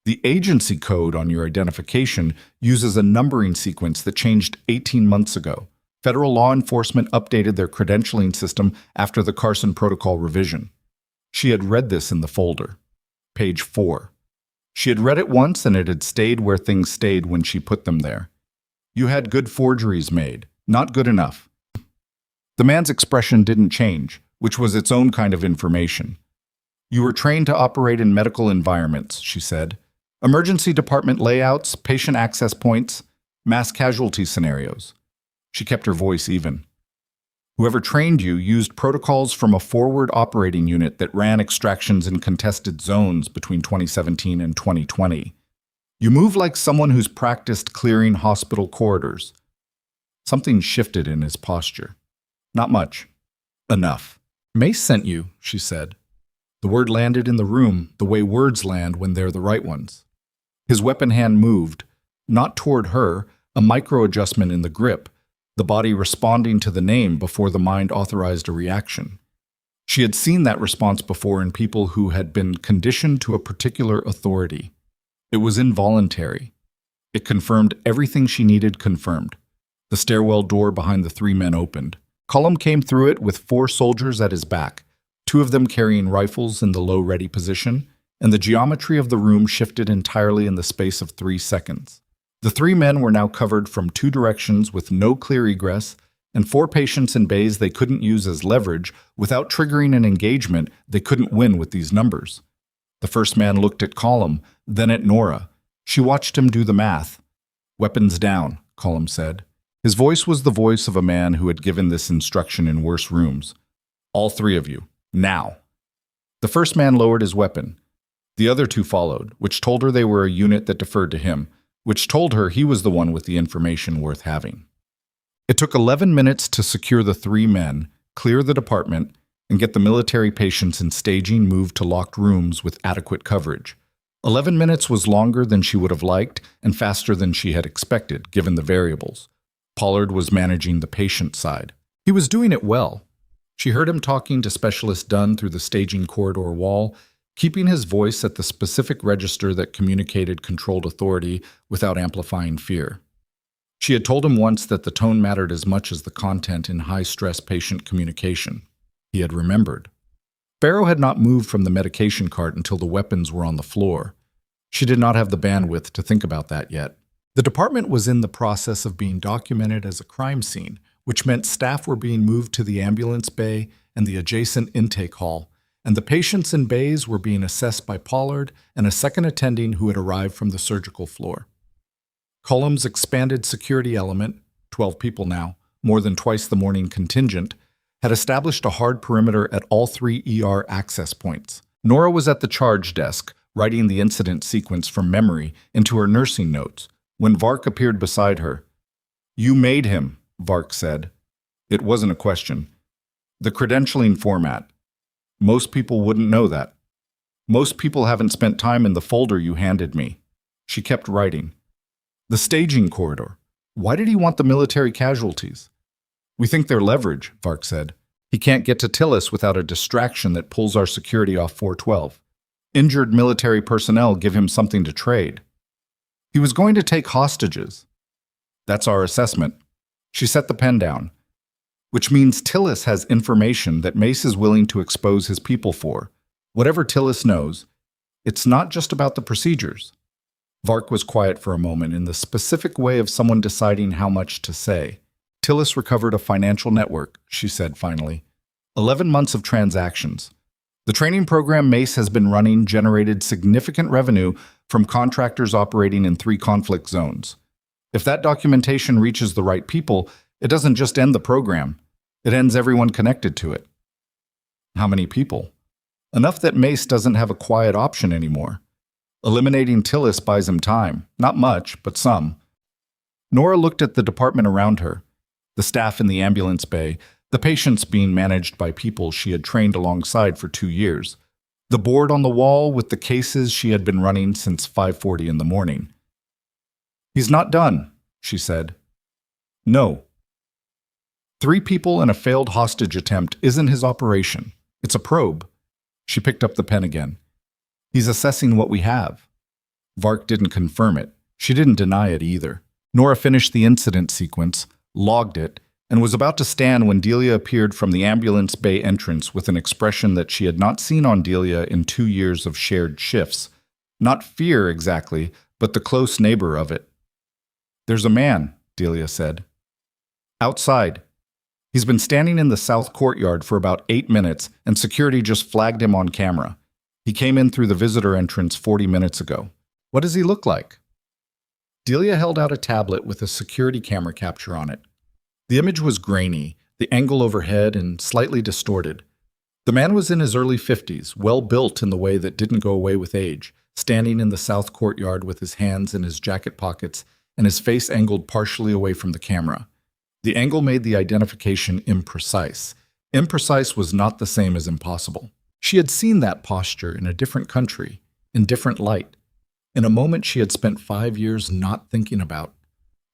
"The agency code on your identification uses a numbering sequence that changed 18 months ago. Federal law enforcement updated their credentialing system after the Carson Protocol revision." She had read this in the folder. Page 4. She had read it once and it had stayed where things stayed when she put them there. "You had good forgeries made. Not good enough." The man's expression didn't change, which was its own kind of information. "You were trained to operate in medical environments," she said. "Emergency department layouts, patient access points, mass casualty scenarios." She kept her voice even. "Whoever trained you used protocols from a forward operating unit that ran extractions in contested zones between 2017 and 2020. You move like someone who's practiced clearing hospital corridors." Something shifted in his posture. "Not much. Enough." "Mace sent you," she said. The word landed in the room the way words land when they're the right ones. His weapon hand moved, not toward her, a micro-adjustment in the grip, the body responding to the name before the mind authorized a reaction. She had seen that response before in people who had been conditioned to a particular authority. It was involuntary. It confirmed everything she needed confirmed. The stairwell door behind the three men opened. Colum came through it with 4 soldiers at his back, 2 of them carrying rifles in the low-ready position, and the geometry of the room shifted entirely in the space of 3 seconds. The 3 men were now covered from 2 directions with no clear egress, and 4 patients in bays they couldn't use as leverage. Without triggering an engagement, they couldn't win with these numbers. The first man looked at Colum, then at Nora. She watched him do the math. "Weapons down," Colum said. His voice was the voice of a man who had given this instruction in worse rooms. "All 3 of you, now." The first man lowered his weapon. The other 2 followed, which told her they were a unit that deferred to him, which told her he was the one with the information worth having. It took 11 minutes to secure the 3 men, clear the department, and get the military patients in staging moved to locked rooms with adequate coverage. 11 minutes was longer than she would have liked and faster than she had expected, given the variables. Pollard was managing the patient side. He was doing it well. She heard him talking to Specialist Dunn through the staging corridor wall, keeping his voice at the specific register that communicated controlled authority without amplifying fear. She had told him once that the tone mattered as much as the content in high-stress patient communication. He had remembered. Farrow had not moved from the medication cart until the weapons were on the floor. She did not have the bandwidth to think about that yet. The department was in the process of being documented as a crime scene, which meant staff were being moved to the ambulance bay and the adjacent intake hall, and the patients in bays were being assessed by Pollard and a second attending who had arrived from the surgical floor. Colum's expanded security element, 12 people now, more than twice the morning contingent, had established a hard perimeter at all 3 ER access points. Nora was at the charge desk, writing the incident sequence from memory into her nursing notes, when Vark appeared beside her. "You made him," Vark said. It wasn't a question. "The credentialing format. Most people wouldn't know that. Most people haven't spent time in the folder you handed me." She kept writing. "The staging corridor. Why did he want the military casualties?" "We think they're leverage," Vark said. "He can't get to Tillis without a distraction that pulls our security off 412. Injured military personnel give him something to trade. He was going to take hostages. That's our assessment." She set the pen down. "Which means Tillis has information that Mace is willing to expose his people for. Whatever Tillis knows, it's not just about the procedures." Vark was quiet for a moment in the specific way of someone deciding how much to say. "Tillis recovered a financial network," she said finally. 11 months of transactions. The training program Mace has been running generated significant revenue from contractors operating in 3 conflict zones. If that documentation reaches the right people, it doesn't just end the program. It ends everyone connected to it. How many people? Enough that Mace doesn't have a quiet option anymore. Eliminating Tillis buys him time. Not much, but some. Nora looked at the department around her. The staff in the ambulance bay, the patients being managed by people she had trained alongside for 2 years. The board on the wall with the cases she had been running since 5:40 in the morning. "He's not done," she said. "No. 3 people and a failed hostage attempt isn't his operation. It's a probe." She picked up the pen again. "He's assessing what we have." Vark didn't confirm it. She didn't deny it either. Nora finished the incident sequence, logged it, and was about to stand when Delia appeared from the ambulance bay entrance with an expression that she had not seen on Delia in 2 years of shared shifts. Not fear exactly, but the close neighbor of it. "There's a man," Delia said. "Outside. He's been standing in the south courtyard for about 8 minutes, and security just flagged him on camera. He came in through the visitor entrance 40 minutes ago. What does he look like?" Delia held out a tablet with a security camera capture on it. The image was grainy, the angle overhead, and slightly distorted. The man was in his early 50s, well built in the way that didn't go away with age, standing in the south courtyard with his hands in his jacket pockets and his face angled partially away from the camera. The angle made the identification imprecise. Imprecise was not the same as impossible. She had seen that posture in a different country, in different light. in a moment she had spent 5 years not thinking about.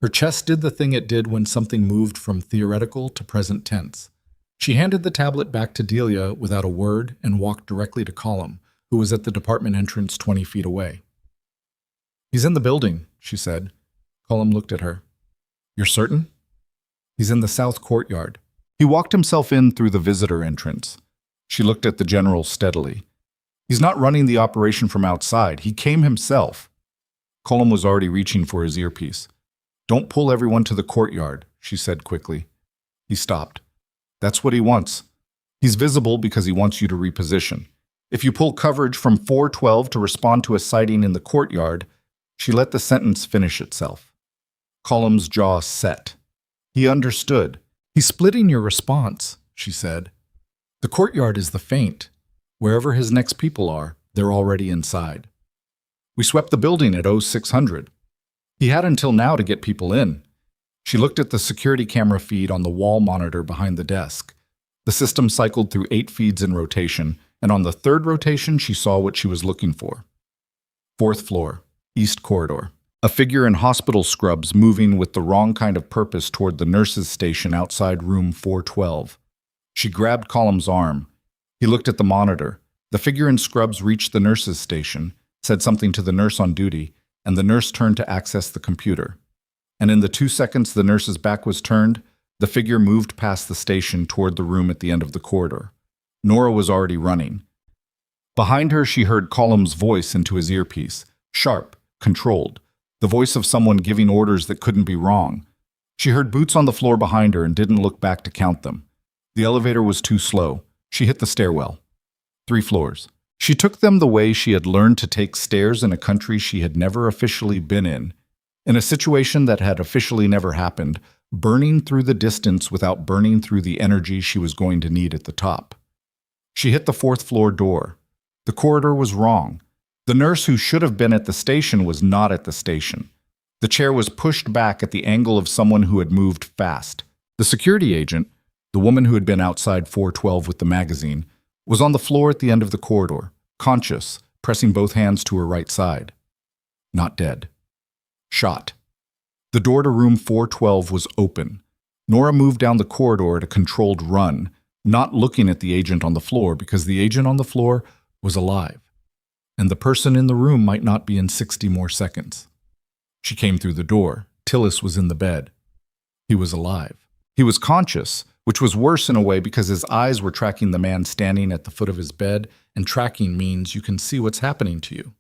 Her chest did the thing it did when something moved from theoretical to present tense. She handed the tablet back to Delia without a word and walked directly to Colum, who was at the department entrance 20 feet away. "He's in the building," she said. Colum looked at her. "You're certain?" "He's in the south courtyard." He walked himself in through the visitor entrance. She looked at the general steadily. "He's not running the operation from outside. He came himself." Colum was already reaching for his earpiece. "Don't pull everyone to the courtyard," she said quickly. He stopped. "That's what he wants. He's visible because he wants you to reposition. If you pull coverage from 412 to respond to a sighting in the courtyard," she let the sentence finish itself. Colum's jaw set. He understood. "He's splitting your response," she said. "The courtyard is the feint. Wherever his next people are, they're already inside. We swept the building at 0600. He had until now to get people in." She looked at the security camera feed on the wall monitor behind the desk. The system cycled through 8 feeds in rotation, and on the 3rd rotation she saw what she was looking for. 4th floor, east corridor. A figure in hospital scrubs moving with the wrong kind of purpose toward the nurse's station outside room 412. She grabbed Colum's arm. He looked at the monitor. The figure in scrubs reached the nurse's station, said something to the nurse on duty, and the nurse turned to access the computer. And in the 2 seconds the nurse's back was turned, the figure moved past the station toward the room at the end of the corridor. Nora was already running. Behind her she heard Colum's voice into his earpiece, sharp, controlled, the voice of someone giving orders that couldn't be wrong. She heard boots on the floor behind her and didn't look back to count them. The elevator was too slow. She hit the stairwell. 3 floors. She took them the way she had learned to take stairs in a country she had never officially been in a situation that had officially never happened, burning through the distance without burning through the energy she was going to need at the top. She hit the 4th floor door. The corridor was wrong. The nurse who should have been at the station was not at the station. The chair was pushed back at the angle of someone who had moved fast. The security agent, the woman who had been outside 412 with the magazine, was on the floor at the end of the corridor, conscious, pressing both hands to her right side. Not dead. Shot. The door to room 412 was open. Nora moved down the corridor at a controlled run, not looking at the agent on the floor because the agent on the floor was alive, and the person in the room might not be in 60 more seconds. She came through the door. Tillis was in the bed. He was alive. He was conscious, which was worse in a way because his eyes were tracking the man standing at the foot of his bed, and tracking means you can see what's happening to you.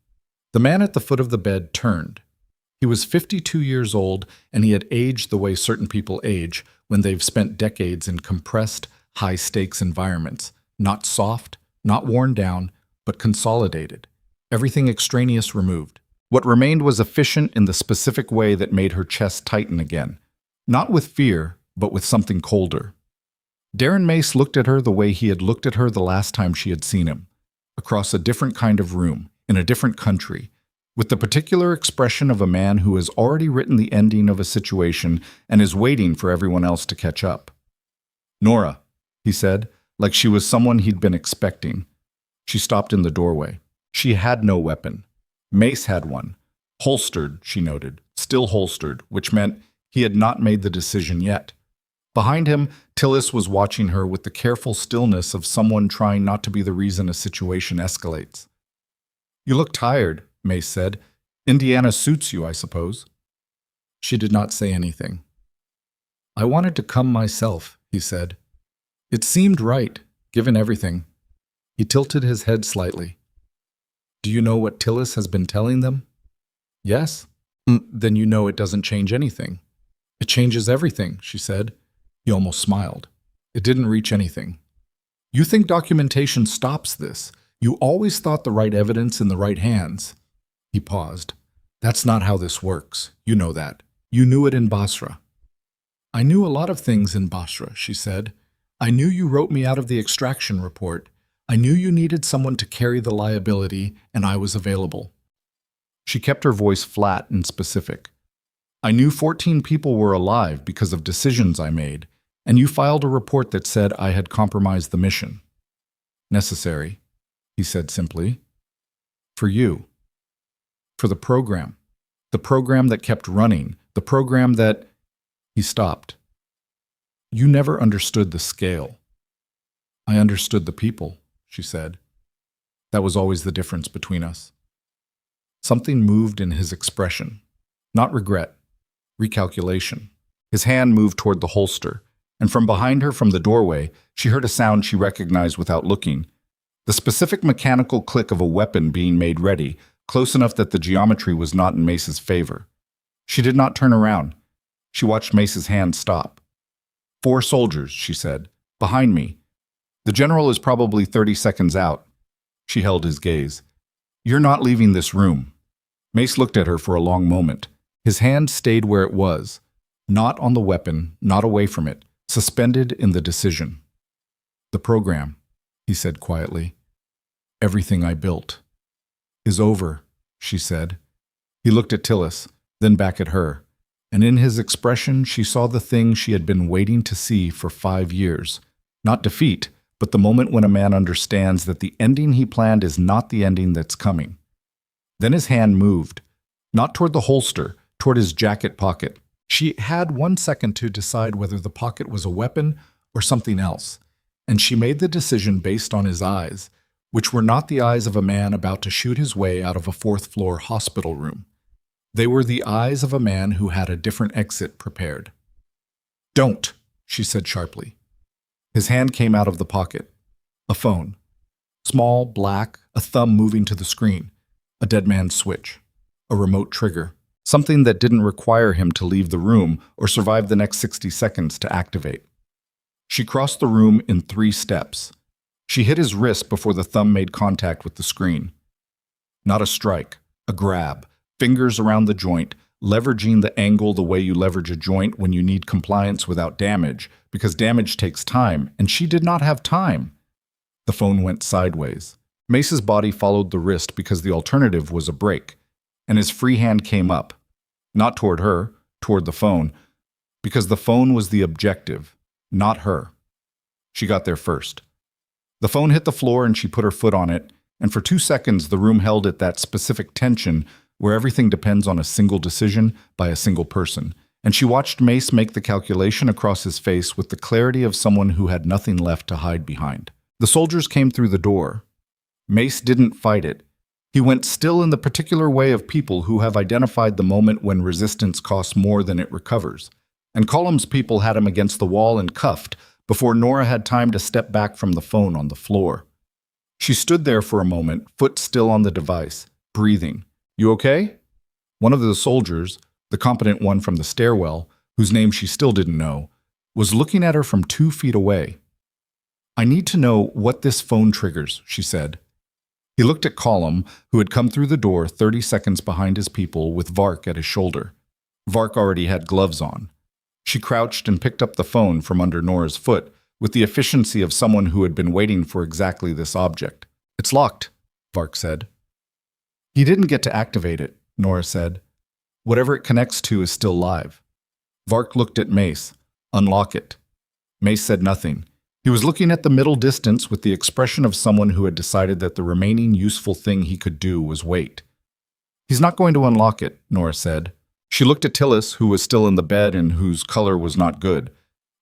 The man at the foot of the bed turned. He was 52 years old, and he had aged the way certain people age when they've spent decades in compressed, high-stakes environments, not soft, not worn down, but consolidated, everything extraneous removed. What remained was efficient in the specific way that made her chest tighten again, not with fear, but with something colder. Darren Mace looked at her the way he had looked at her the last time she had seen him, across a different kind of room, in a different country, with the particular expression of a man who has already written the ending of a situation and is waiting for everyone else to catch up. "Nora," he said, like she was someone he'd been expecting. She stopped in the doorway. She had no weapon. Mace had one. Holstered, she noted, still holstered, which meant he had not made the decision yet. Behind him, Tillis was watching her with the careful stillness of someone trying not to be the reason a situation escalates. "You look tired," Mace said. "Indiana suits you, I suppose." She did not say anything. "I wanted to come myself," he said. "It seemed right, given everything." He tilted his head slightly. "Do you know what Tillis has been telling them?" "Yes." "Then you know it doesn't change anything." "It changes everything," she said. He almost smiled. "It didn't reach anything. You think documentation stops this. You always thought the right evidence in the right hands." He paused. "That's not how this works. You know that. You knew it in Basra." "I knew a lot of things in Basra," she said. "I knew you wrote me out of the extraction report. I knew you needed someone to carry the liability, and I was available." She kept her voice flat and specific. "I knew 14 people were alive because of decisions I made, and you filed a report that said I had compromised the mission." "Necessary," he said simply. "For you." For the program. The program that kept running. The program that... He stopped. You never understood the scale. I understood the people, she said. That was always the difference between us. Something moved in his expression. Not regret. Recalculation. His hand moved toward the holster, and from behind her from the doorway, she heard a sound she recognized without looking. The specific mechanical click of a weapon being made ready, close enough that the geometry was not in Mace's favor. She did not turn around. She watched Mace's hand stop. 4 soldiers, she said. Behind me. The general is probably 30 seconds out. She held his gaze. You're not leaving this room. Mace looked at her for a long moment. His hand stayed where it was. Not on the weapon, not away from it, suspended in the decision. The program, he said quietly. Everything I built. Is over, she said. He looked at Tillis, then back at her, and in his expression she saw the thing she had been waiting to see for 5 years. Not defeat, but the moment when a man understands that the ending he planned is not the ending that's coming. Then his hand moved, not toward the holster, toward his jacket pocket. She had 1 second to decide whether the pocket was a weapon or something else, and she made the decision based on his eyes, which were not the eyes of a man about to shoot his way out of a 4th-floor hospital room. They were the eyes of a man who had a different exit prepared. Don't, she said sharply. His hand came out of the pocket. A phone. Small, black, a thumb moving to the screen. A dead man's switch. A remote trigger. Something that didn't require him to leave the room or survive the next 60 seconds to activate. She crossed the room in 3 steps. She hit his wrist before the thumb made contact with the screen. Not a strike, a grab, fingers around the joint, leveraging the angle the way you leverage a joint when you need compliance without damage, because damage takes time, and she did not have time. The phone went sideways. Mace's body followed the wrist because the alternative was a break, and his free hand came up. Not toward her, toward the phone, because the phone was the objective, not her. She got there first. The phone hit the floor and she put her foot on it, and for 2 seconds the room held at that specific tension where everything depends on a single decision by a single person, and she watched Mace make the calculation across his face with the clarity of someone who had nothing left to hide behind. The soldiers came through the door. Mace didn't fight it. He went still in the particular way of people who have identified the moment when resistance costs more than it recovers, and Column's people had him against the wall and cuffed before Nora had time to step back from the phone on the floor. She stood there for a moment, foot still on the device, breathing. You okay? One of the soldiers, the competent one from the stairwell, whose name she still didn't know, was looking at her from 2 feet away. I need to know what this phone triggers, she said. He looked at Column, who had come through the door 30 seconds behind his people with Vark at his shoulder. Vark already had gloves on. She crouched and picked up the phone from under Nora's foot with the efficiency of someone who had been waiting for exactly this object. It's locked, Vark said. He didn't get to activate it, Nora said. Whatever it connects to is still live. Vark looked at Mace. Unlock it. Mace said nothing. He was looking at the middle distance with the expression of someone who had decided that the remaining useful thing he could do was wait. He's not going to unlock it, Nora said. She looked at Tillis, who was still in the bed and whose color was not good.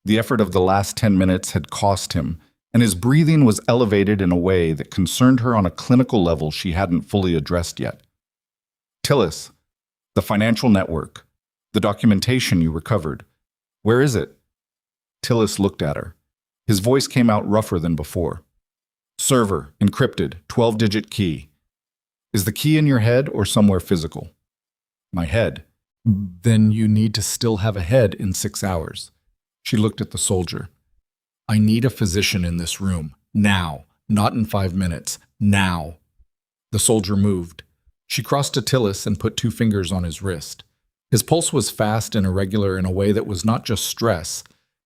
The effort of the last 10 minutes had cost him, and his breathing was elevated in a way that concerned her on a clinical level she hadn't fully addressed yet. Tillis, the financial network, the documentation you recovered. Where is it? Tillis looked at her. His voice came out rougher than before. Server, encrypted, 12-digit key. Is the key in your head or somewhere physical? My head. Then you need to still have a head in 6 hours. She looked at the soldier. I need a physician in this room. Now. Not in 5 minutes. Now. The soldier moved. She crossed to Tillis and put 2 fingers on his wrist. His pulse was fast and irregular in a way that was not just stress.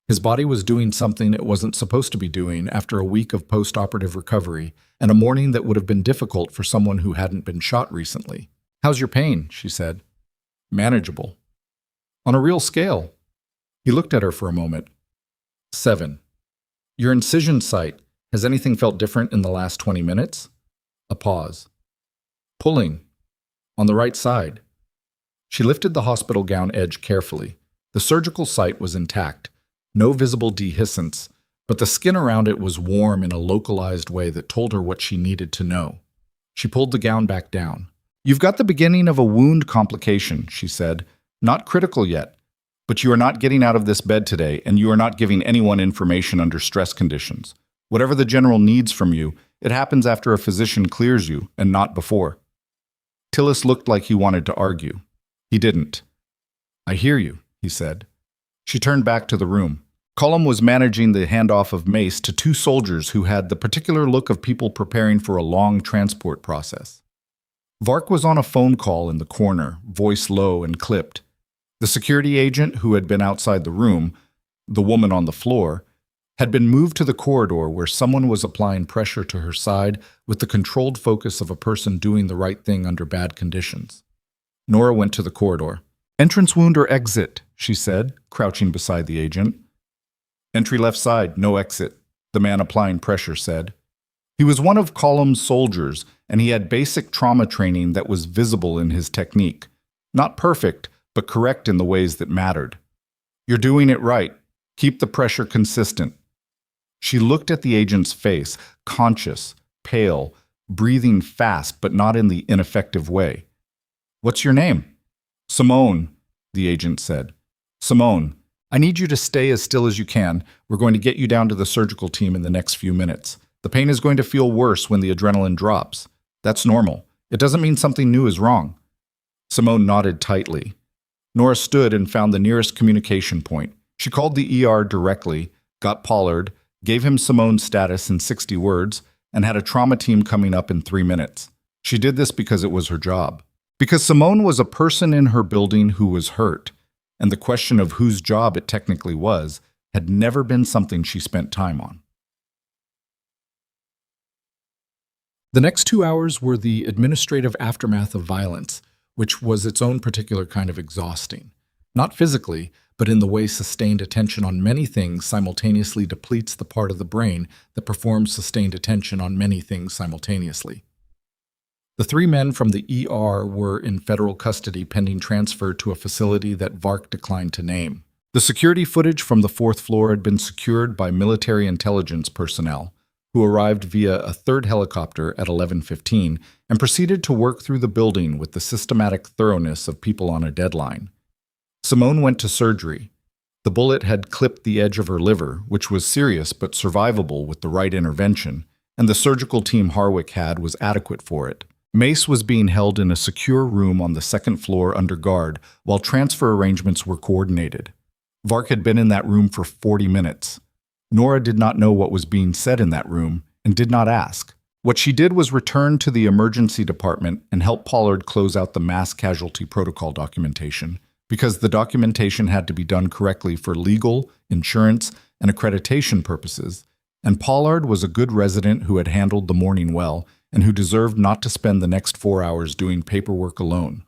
His body was doing something it wasn't supposed to be doing after a week of post-operative recovery and a morning that would have been difficult for someone who hadn't been shot recently. How's your pain? She said. Manageable. On a real scale. He looked at her for a moment. 7. Your incision site. Has anything felt different in the last 20 minutes? A pause. Pulling. On the right side. She lifted the hospital gown edge carefully. The surgical site was intact, no visible dehiscence, but the skin around it was warm in a localized way that told her what she needed to know. She pulled the gown back down. "You've got the beginning of a wound complication," she said. "Not critical yet, but you are not getting out of this bed today, and you are not giving anyone information under stress conditions. Whatever the general needs from you, it happens after a physician clears you, and not before." Tillis looked like he wanted to argue. He didn't. "I hear you," he said. She turned back to the room. Cullum was managing the handoff of mace to two soldiers who had the particular look of people preparing for a long transport process. Vark was on a phone call in the corner, voice low and clipped. The security agent, who had been outside the room, the woman on the floor, had been moved to the corridor where someone was applying pressure to her side with the controlled focus of a person doing the right thing under bad conditions. Nora went to the corridor. "Entrance wound or exit?" she said, crouching beside the agent. "Entry left side, no exit," the man applying pressure said. He was one of Cullum's soldiers, and he had basic trauma training that was visible in his technique. Not perfect, but correct in the ways that mattered. "You're doing it right. Keep the pressure consistent." She looked at the agent's face, conscious, pale, breathing fast but not in the ineffective way. "What's your name?" "Simone," the agent said. "Simone, I need you to stay as still as you can. We're going to get you down to the surgical team in the next few minutes. The pain is going to feel worse when the adrenaline drops. That's normal. It doesn't mean something new is wrong." Simone nodded tightly. Nora stood and found the nearest communication point. She called the ER directly, got Pollard, gave him Simone's status in 60 words, and had a trauma team coming up in 3 minutes. She did this because it was her job. Because Simone was a person in her building who was hurt, and the question of whose job it technically was had never been something she spent time on. The next 2 hours were the administrative aftermath of violence, which was its own particular kind of exhausting. Not physically, but in the way sustained attention on many things simultaneously depletes the part of the brain that performs sustained attention on many things simultaneously. The 3 men from the ER were in federal custody pending transfer to a facility that Vark declined to name. The security footage from the 4th floor had been secured by military intelligence personnel, who arrived via a 3rd helicopter at 11:15 and proceeded to work through the building with the systematic thoroughness of people on a deadline. Simone went to surgery. The bullet had clipped the edge of her liver, which was serious but survivable with the right intervention, and the surgical team Harwick had was adequate for it. Mace was being held in a secure room on the 2nd floor under guard while transfer arrangements were coordinated. Vark had been in that room for 40 minutes. Nora did not know what was being said in that room and did not ask. What she did was return to the emergency department and help Pollard close out the mass casualty protocol documentation, because the documentation had to be done correctly for legal, insurance, and accreditation purposes, and Pollard was a good resident who had handled the morning well and who deserved not to spend the next 4 hours doing paperwork alone.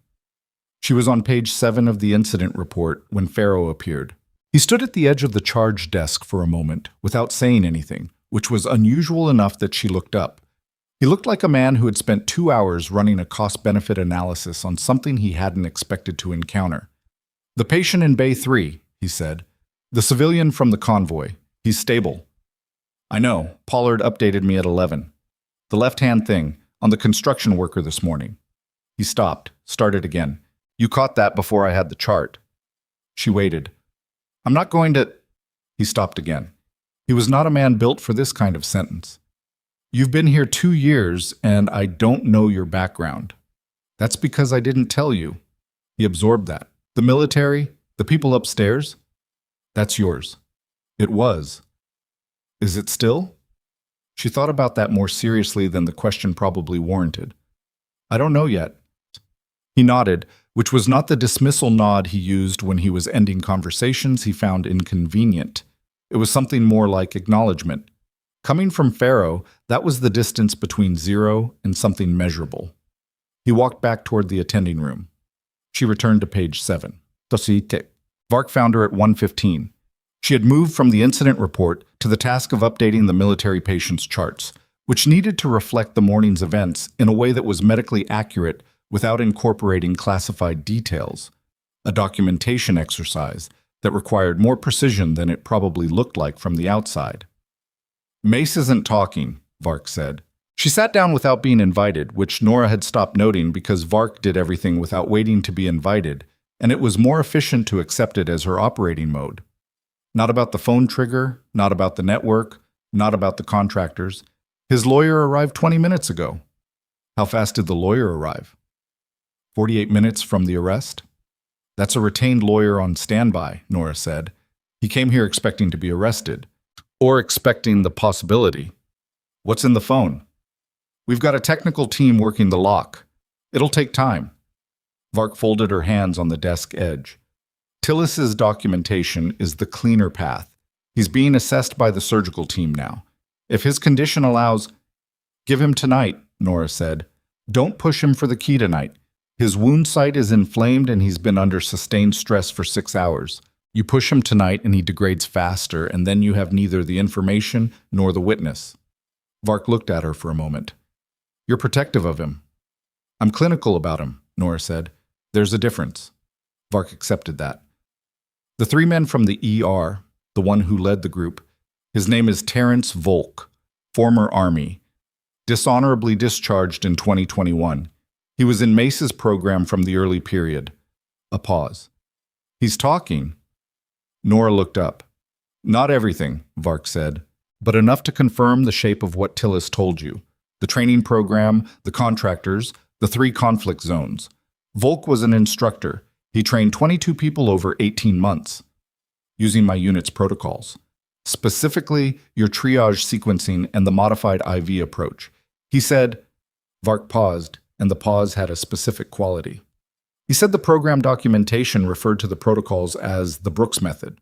She was on page 7 of the incident report when Farrow appeared. He stood at the edge of the charge desk for a moment without saying anything, which was unusual enough that she looked up. He looked like a man who had spent 2 hours running a cost-benefit analysis on something he hadn't expected to encounter. "The patient in Bay 3, he said. "The civilian from the convoy. He's stable." "I know. Pollard updated me at 11. The left-hand thing, on the construction worker this morning." He stopped, started again. "You caught that before I had the chart." She waited. "I'm not going to—" He stopped again. He was not a man built for this kind of sentence. "You've been here 2 years, and I don't know your background." "That's because I didn't tell you." He absorbed that. "The military, the people upstairs, that's yours." It was. Is it still? She thought about that more seriously than the question probably warranted. "I don't know yet." He nodded, which was not the dismissal nod he used when he was ending conversations he found inconvenient. It was something more like acknowledgement. Coming from Farrow, that was the distance between 0 and something measurable. He walked back toward the attending room. She returned to page 7. Vark found her at 1:15. She had moved from the incident report to the task of updating the military patient's charts, which needed to reflect the morning's events in a way that was medically accurate without incorporating classified details, a documentation exercise that required more precision than it probably looked like from the outside. Mace isn't talking, Vark said. She sat down without being invited, which Nora had stopped noting because Vark did everything without waiting to be invited, and it was more efficient to accept it as her operating mode. Not about the phone trigger, not about the network, not about the contractors. His lawyer arrived 20 minutes ago. How fast did the lawyer arrive? 48 minutes from the arrest? That's a retained lawyer on standby, Nora said. He came here expecting to be arrested, or expecting the possibility. What's in the phone? We've got a technical team working the lock. It'll take time. Vark folded her hands on the desk edge. Tillis's documentation is the cleaner path. He's being assessed by the surgical team now. If his condition allows, give him tonight, Nora said. Don't push him for the key tonight. His wound site is inflamed and he's been under sustained stress for 6 hours. You push him tonight and he degrades faster, and then you have neither the information nor the witness. Vark looked at her for a moment. You're protective of him. I'm clinical about him, Nora said. There's a difference. Vark accepted that. The 3 men from the ER, the one who led the group, his name is Terrence Volk, former Army, dishonorably discharged in 2021. He was in Mace's program from the early period. A pause. He's talking. Nora looked up. Not everything, Vark said, but enough to confirm the shape of what Tillis told you. The training program, the contractors, the 3 conflict zones. Volk was an instructor. He trained 22 people over 18 months, using my unit's protocols. Specifically, your triage sequencing and the modified IV approach. He said, Vark paused, and the pause had a specific quality. He said the program documentation referred to the protocols as the Brooks method.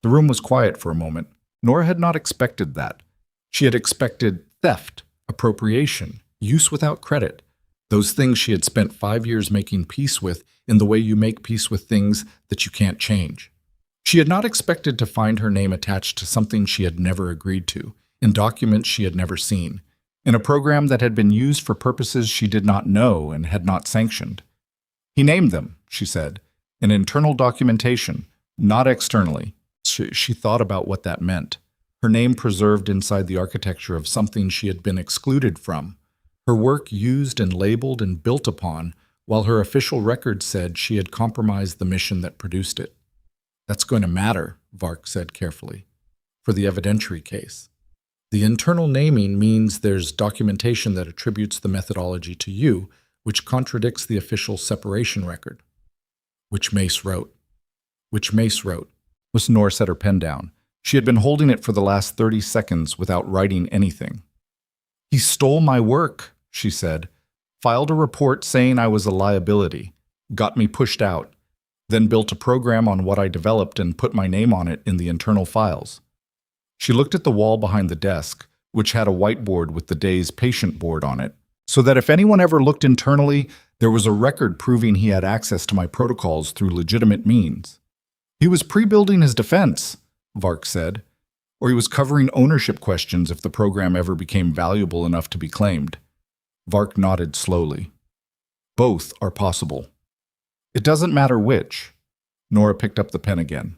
The room was quiet for a moment. Nora had not expected that. She had expected theft, appropriation, use without credit, those things she had spent 5 years making peace with in the way you make peace with things that you can't change. She had not expected to find her name attached to something she had never agreed to, in documents she had never seen, in a program that had been used for purposes she did not know and had not sanctioned. He named them, she said, in internal documentation, not externally. She thought about what that meant. Her name preserved inside the architecture of something she had been excluded from. Her work used and labeled and built upon, while her official record said she had compromised the mission that produced it. That's going to matter, Vark said carefully, for the evidentiary case. The internal naming means there's documentation that attributes the methodology to you, which contradicts the official separation record. Which Mace wrote. Miss Nora set her pen down. She had been holding it for the last 30 seconds without writing anything. He stole my work, she said, filed a report saying I was a liability, got me pushed out, then built a program on what I developed and put my name on it in the internal files. She looked at the wall behind the desk, which had a whiteboard with the day's patient board on it, so that if anyone ever looked internally, there was a record proving he had access to my protocols through legitimate means. He was pre-building his defense, Vark said, or he was covering ownership questions if the program ever became valuable enough to be claimed. Vark nodded slowly. Both are possible. It doesn't matter which. Nora picked up the pen again.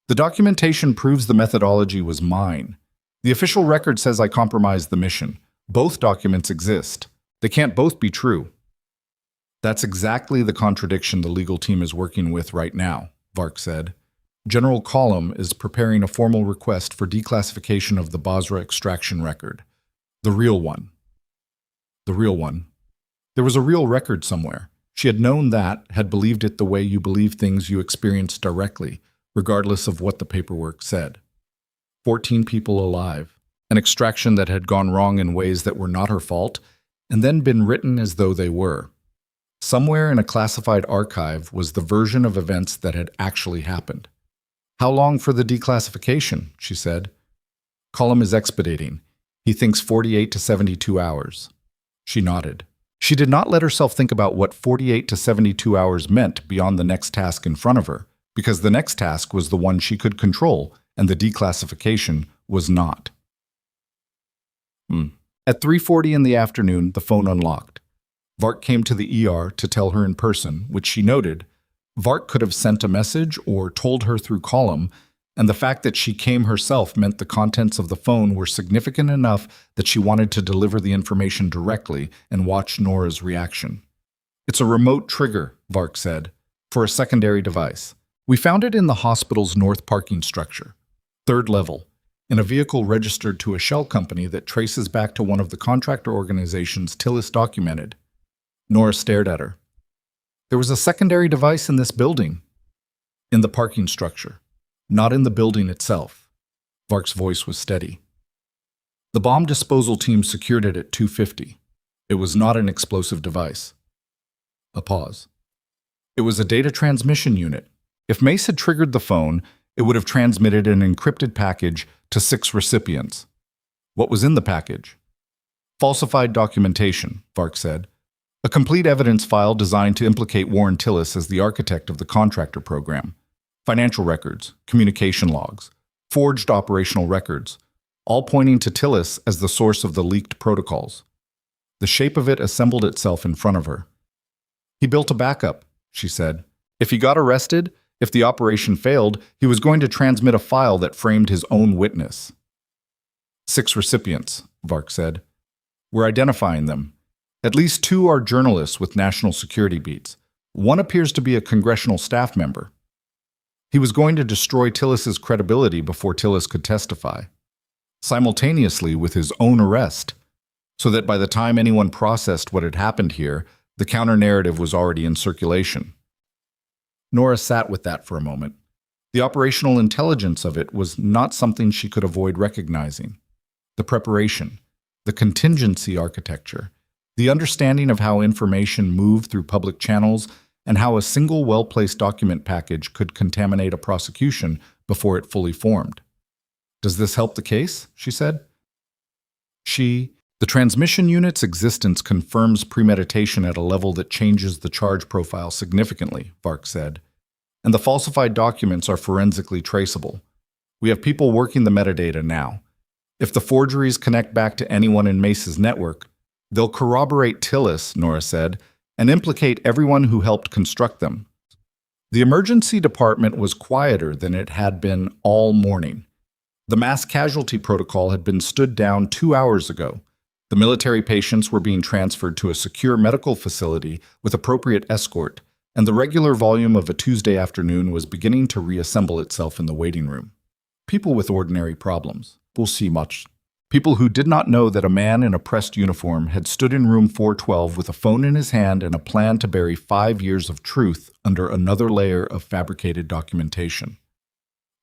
The documentation proves the methodology was mine. The official record says I compromised the mission. Both documents exist. They can't both be true. That's exactly the contradiction the legal team is working with right now, Vark said. General Collum is preparing a formal request for declassification of the Basra extraction record. The real one. There was a real record somewhere. She had known that, had believed it the way you believe things you experienced directly, regardless of what the paperwork said. 14 people alive, an extraction that had gone wrong in ways that were not her fault, and then been written as though they were. Somewhere in a classified archive was the version of events that had actually happened. How long for the declassification? She said. Collum is expediting. He thinks 48 to 72 hours. She nodded. She did not let herself think about what 48 to 72 hours meant beyond the next task in front of her, because the next task was the one she could control, and the declassification was not. At 3:40 in the afternoon, the phone unlocked. Vark came to the ER to tell her in person, which she noted. Vark could have sent a message or told her through column, and the fact that she came herself meant the contents of the phone were significant enough that she wanted to deliver the information directly and watch Nora's reaction. "It's a remote trigger," Vark said, "for a secondary device. We found it in the hospital's north parking structure, 3rd level, in a vehicle registered to a shell company that traces back to one of the contractor organizations Tillis documented." Nora stared at her. "There was a secondary device in this building." "In the parking structure, not in the building itself." Vark's voice was steady. "The bomb disposal team secured it at 2:50. It was not an explosive device." A pause. "It was a data transmission unit. If Mace had triggered the phone, it would have transmitted an encrypted package to 6 recipients." "What was in the package?" "Falsified documentation," Vark said. "A complete evidence file designed to implicate Warren Tillis as the architect of the contractor program. Financial records, communication logs, forged operational records, all pointing to Tillis as the source of the leaked protocols." The shape of it assembled itself in front of her. "He built a backup," she said. "If he got arrested, if the operation failed, he was going to transmit a file that framed his own witness." 6 recipients, Vark said. "We're identifying them. At least 2 are journalists with national security beats. One appears to be a congressional staff member. He was going to destroy Tillis's credibility before Tillis could testify, simultaneously with his own arrest, so that by the time anyone processed what had happened here, the counter-narrative was already in circulation." Nora sat with that for a moment. The operational intelligence of it was not something she could avoid recognizing. The preparation, the contingency architecture, the understanding of how information moved through public channels, and how a single well-placed document package could contaminate a prosecution before it fully formed. "Does this help the case?" she said. The transmission unit's existence confirms premeditation at a level that changes the charge profile significantly," Vark said. "And the falsified documents are forensically traceable. We have people working the metadata now. If the forgeries connect back to anyone in Mace's network, they'll corroborate Tillis," Nora said, "and implicate everyone who helped construct them." The emergency department was quieter than it had been all morning. The mass casualty protocol had been stood down 2 hours ago. The military patients were being transferred to a secure medical facility with appropriate escort, and the regular volume of a Tuesday afternoon was beginning to reassemble itself in the waiting room. People with ordinary problems. We'll see much. People who did not know that a man in a pressed uniform had stood in room 412 with a phone in his hand and a plan to bury 5 years of truth under another layer of fabricated documentation.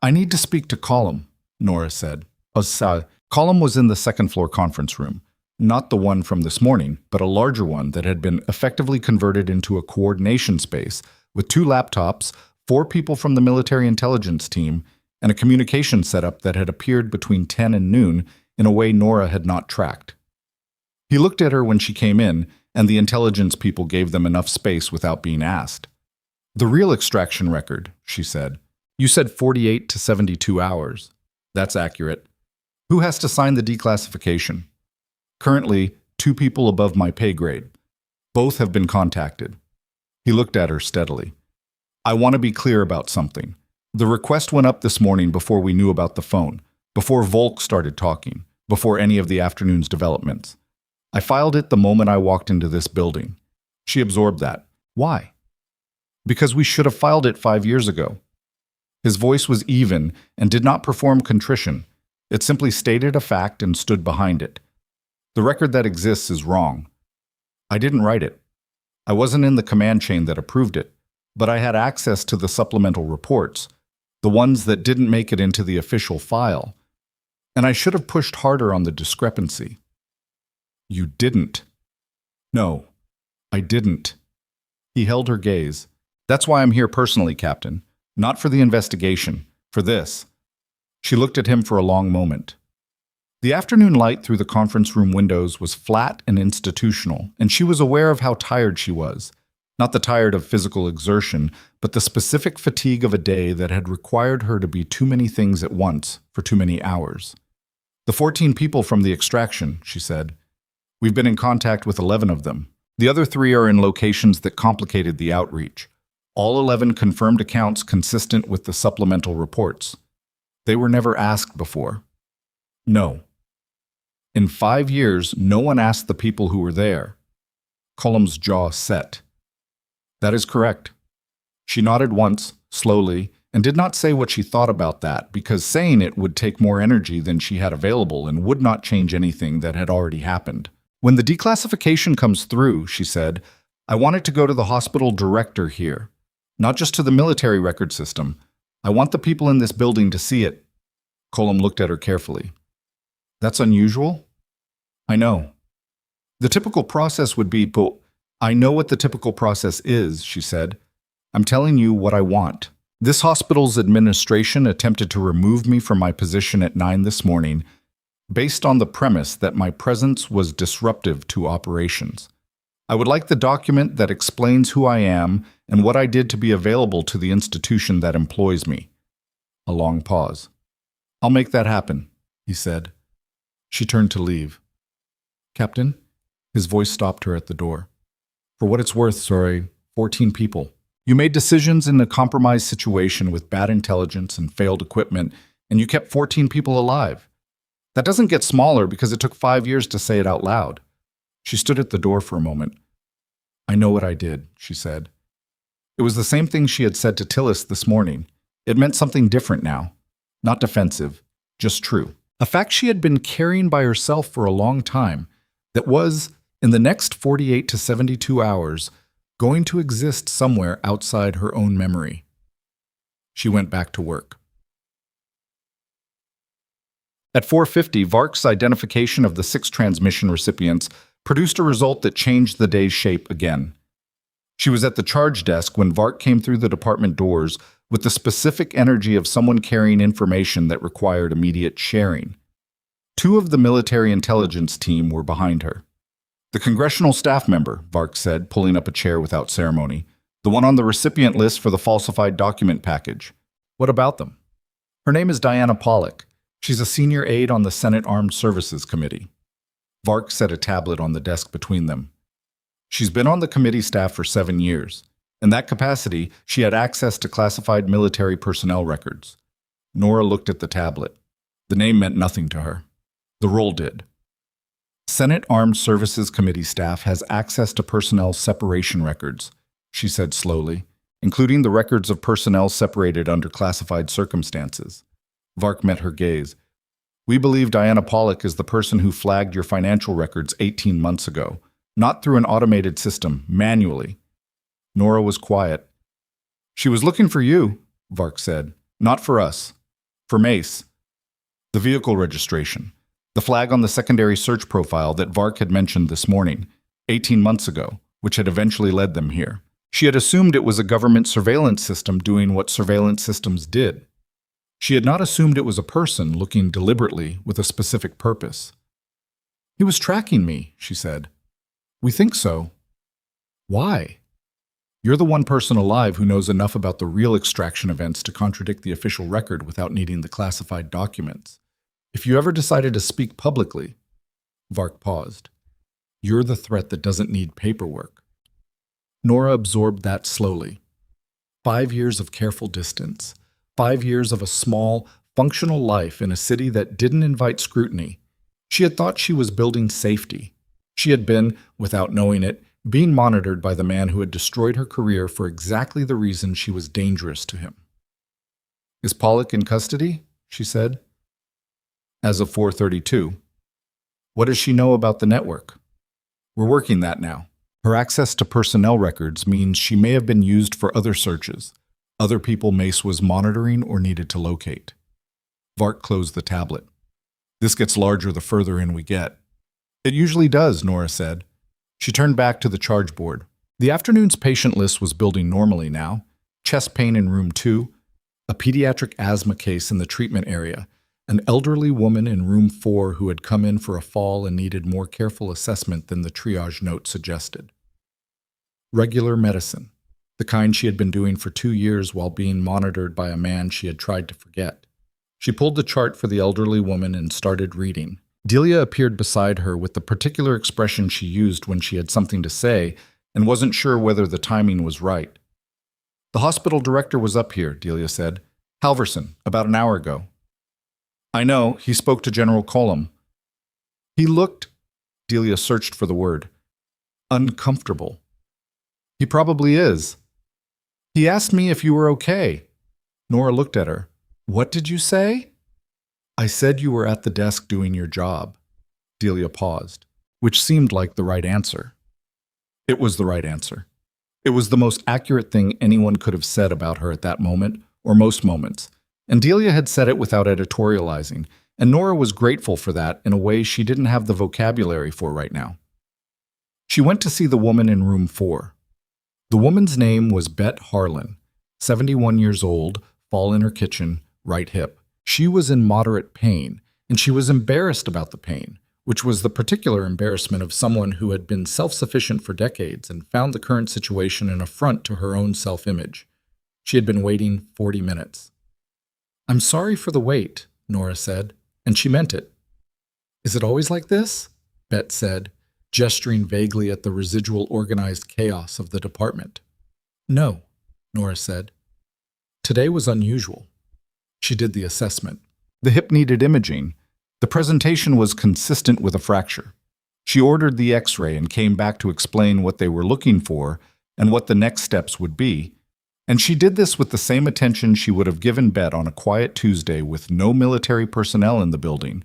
"I need to speak to Colum," Nora said. Colum was in the second-floor conference room. Not the one from this morning, but a larger one that had been effectively converted into a coordination space with 2 laptops, 4 people from the military intelligence team, and a communication setup that had appeared between 10 and noon in a way Nora had not tracked. He looked at her when she came in, and the intelligence people gave them enough space without being asked. "The real extraction record," she said. "You said 48 to 72 hours. That's accurate. Who has to sign the declassification?" "Currently, 2 people above my pay grade. Both have been contacted." He looked at her steadily. "I want to be clear about something. The request went up this morning before we knew about the phone, before Volk started talking, before any of the afternoon's developments. I filed it the moment I walked into this building." She absorbed that. "Why?" "Because we should have filed it 5 years ago." His voice was even and did not perform contrition. It simply stated a fact and stood behind it. "The record that exists is wrong. I didn't write it. I wasn't in the command chain that approved it, but I had access to the supplemental reports, the ones that didn't make it into the official file. And I should have pushed harder on the discrepancy." "You didn't." "No, I didn't." He held her gaze. "That's why I'm here personally, Captain. Not for the investigation, for this." She looked at him for a long moment. The afternoon light through the conference room windows was flat and institutional, and she was aware of how tired she was. Not the tired of physical exertion, but the specific fatigue of a day that had required her to be too many things at once for too many hours. "The 14 people from the extraction," she said. "We've been in contact with 11 of them. The other 3 are in locations that complicated the outreach. All 11 confirmed accounts consistent with the supplemental reports. They were never asked before. No. In 5 years, no one asked the people who were there. Cullum's jaw set. That is correct. She nodded once, slowly, and did not say what she thought about that, because saying it would take more energy than she had available and would not change anything that had already happened. When the declassification comes through, she said, I want it to go to the hospital director here, not just to the military record system. I want the people in this building to see it. Cullum looked at her carefully. That's unusual? I know. The typical process would be, but I know what the typical process is, she said. I'm telling you what I want. This hospital's administration attempted to remove me from my position at 9 this morning based on the premise that my presence was disruptive to operations. I would like the document that explains who I am and what I did to be available to the institution that employs me. A long pause. I'll make that happen, he said. She turned to leave. Captain? His voice stopped her at the door. For what it's worth, 14 people. You made decisions in a compromised situation with bad intelligence and failed equipment, and you kept 14 people alive. That doesn't get smaller because it took 5 years to say it out loud. She stood at the door for a moment. I know what I did, she said. It was the same thing she had said to Tillis this morning. It meant something different now. Not defensive, just true. A fact she had been carrying by herself for a long time that was, in the next 48 to 72 hours, going to exist somewhere outside her own memory. She went back to work. At 4:50, VARC's identification of the 6 transmission recipients produced a result that changed the day's shape again. She was at the charge desk when VARC came through the department doors with the specific energy of someone carrying information that required immediate sharing. 2 of the military intelligence team were behind her. The congressional staff member, VARC said, pulling up a chair without ceremony. The one on the recipient list for the falsified document package. What about them? Her name is Diana Pollock. She's a senior aide on the Senate Armed Services Committee. VARC set a tablet on the desk between them. She's been on the committee staff for 7 years. In that capacity, she had access to classified military personnel records. Nora looked at the tablet. The name meant nothing to her. The role did. Senate Armed Services Committee staff has access to personnel separation records, she said slowly, including the records of personnel separated under classified circumstances. VARC met her gaze. We believe Diana Pollock is the person who flagged your financial records 18 months ago, not through an automated system, manually. Nora was quiet. She was looking for you, VARC said. Not for us. For Mace. The vehicle registration. The flag on the secondary search profile that VARC had mentioned this morning, 18 months ago, which had eventually led them here. She had assumed it was a government surveillance system doing what surveillance systems did. She had not assumed it was a person looking deliberately with a specific purpose. He was tracking me, she said. We think so. Why? You're the one person alive who knows enough about the real extraction events to contradict the official record without needing the classified documents. If you ever decided to speak publicly, VARC paused. You're the threat that doesn't need paperwork. Nora absorbed that slowly. 5 years of careful distance. 5 years of a small, functional life in a city that didn't invite scrutiny. She had thought she was building safety. She had been, without knowing it, being monitored by the man who had destroyed her career for exactly the reason she was dangerous to him. Is Pollock in custody? She said. As of 4:32. What does she know about the network? We're working that now. Her access to personnel records means she may have been used for other searches, other people Mace was monitoring or needed to locate. VARC closed the tablet. This gets larger the further in we get. It usually does, Nora said. She turned back to the charge board. The afternoon's patient list was building normally now. Chest pain in room 2, a pediatric asthma case in the treatment area, an elderly woman in room 4 who had come in for a fall and needed more careful assessment than the triage note suggested. Regular medicine, the kind she had been doing for 2 years while being monitored by a man she had tried to forget. She pulled the chart for the elderly woman and started reading, Delia appeared beside her with the particular expression she used when she had something to say and wasn't sure whether the timing was right. "The hospital director was up here," Delia said. "Halverson, about an hour ago." "I know, he spoke to General Colum." "He looked," Delia searched for the word, "uncomfortable." "He probably is." "He asked me if you were okay." Nora looked at her. "What did you say?" "I said you were at the desk doing your job." Delia paused, which seemed like the right answer. It was the right answer. It was the most accurate thing anyone could have said about her at that moment, or most moments. And Delia had said it without editorializing, and Nora was grateful for that in a way she didn't have the vocabulary for right now. She went to see the woman in room 4. The woman's name was Bet Harlan, 71 years old, fall in her kitchen, right hip. She was in moderate pain, and she was embarrassed about the pain, which was the particular embarrassment of someone who had been self-sufficient for decades and found the current situation an affront to her own self-image. She had been waiting 40 minutes. "I'm sorry for the wait," Nora said, and she meant it. "Is it always like this?" Bet said, gesturing vaguely at the residual organized chaos of the department. "No," Nora said. "Today was unusual." She did the assessment. The hip needed imaging. The presentation was consistent with a fracture. She ordered the X-ray and came back to explain what they were looking for and what the next steps would be. And she did this with the same attention she would have given Bet on a quiet Tuesday with no military personnel in the building,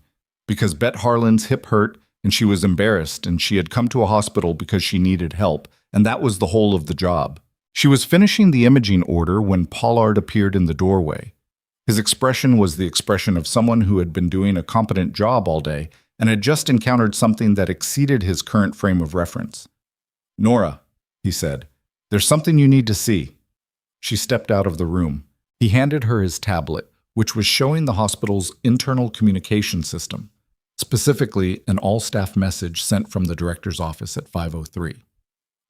because Bet Harlan's hip hurt and she was embarrassed and she had come to a hospital because she needed help, and that was the whole of the job. She was finishing the imaging order when Pollard appeared in the doorway. His expression was the expression of someone who had been doing a competent job all day and had just encountered something that exceeded his current frame of reference. "Nora," he said, "there's something you need to see." She stepped out of the room. He handed her his tablet, which was showing the hospital's internal communication system, specifically an all-staff message sent from the director's office at 5:03.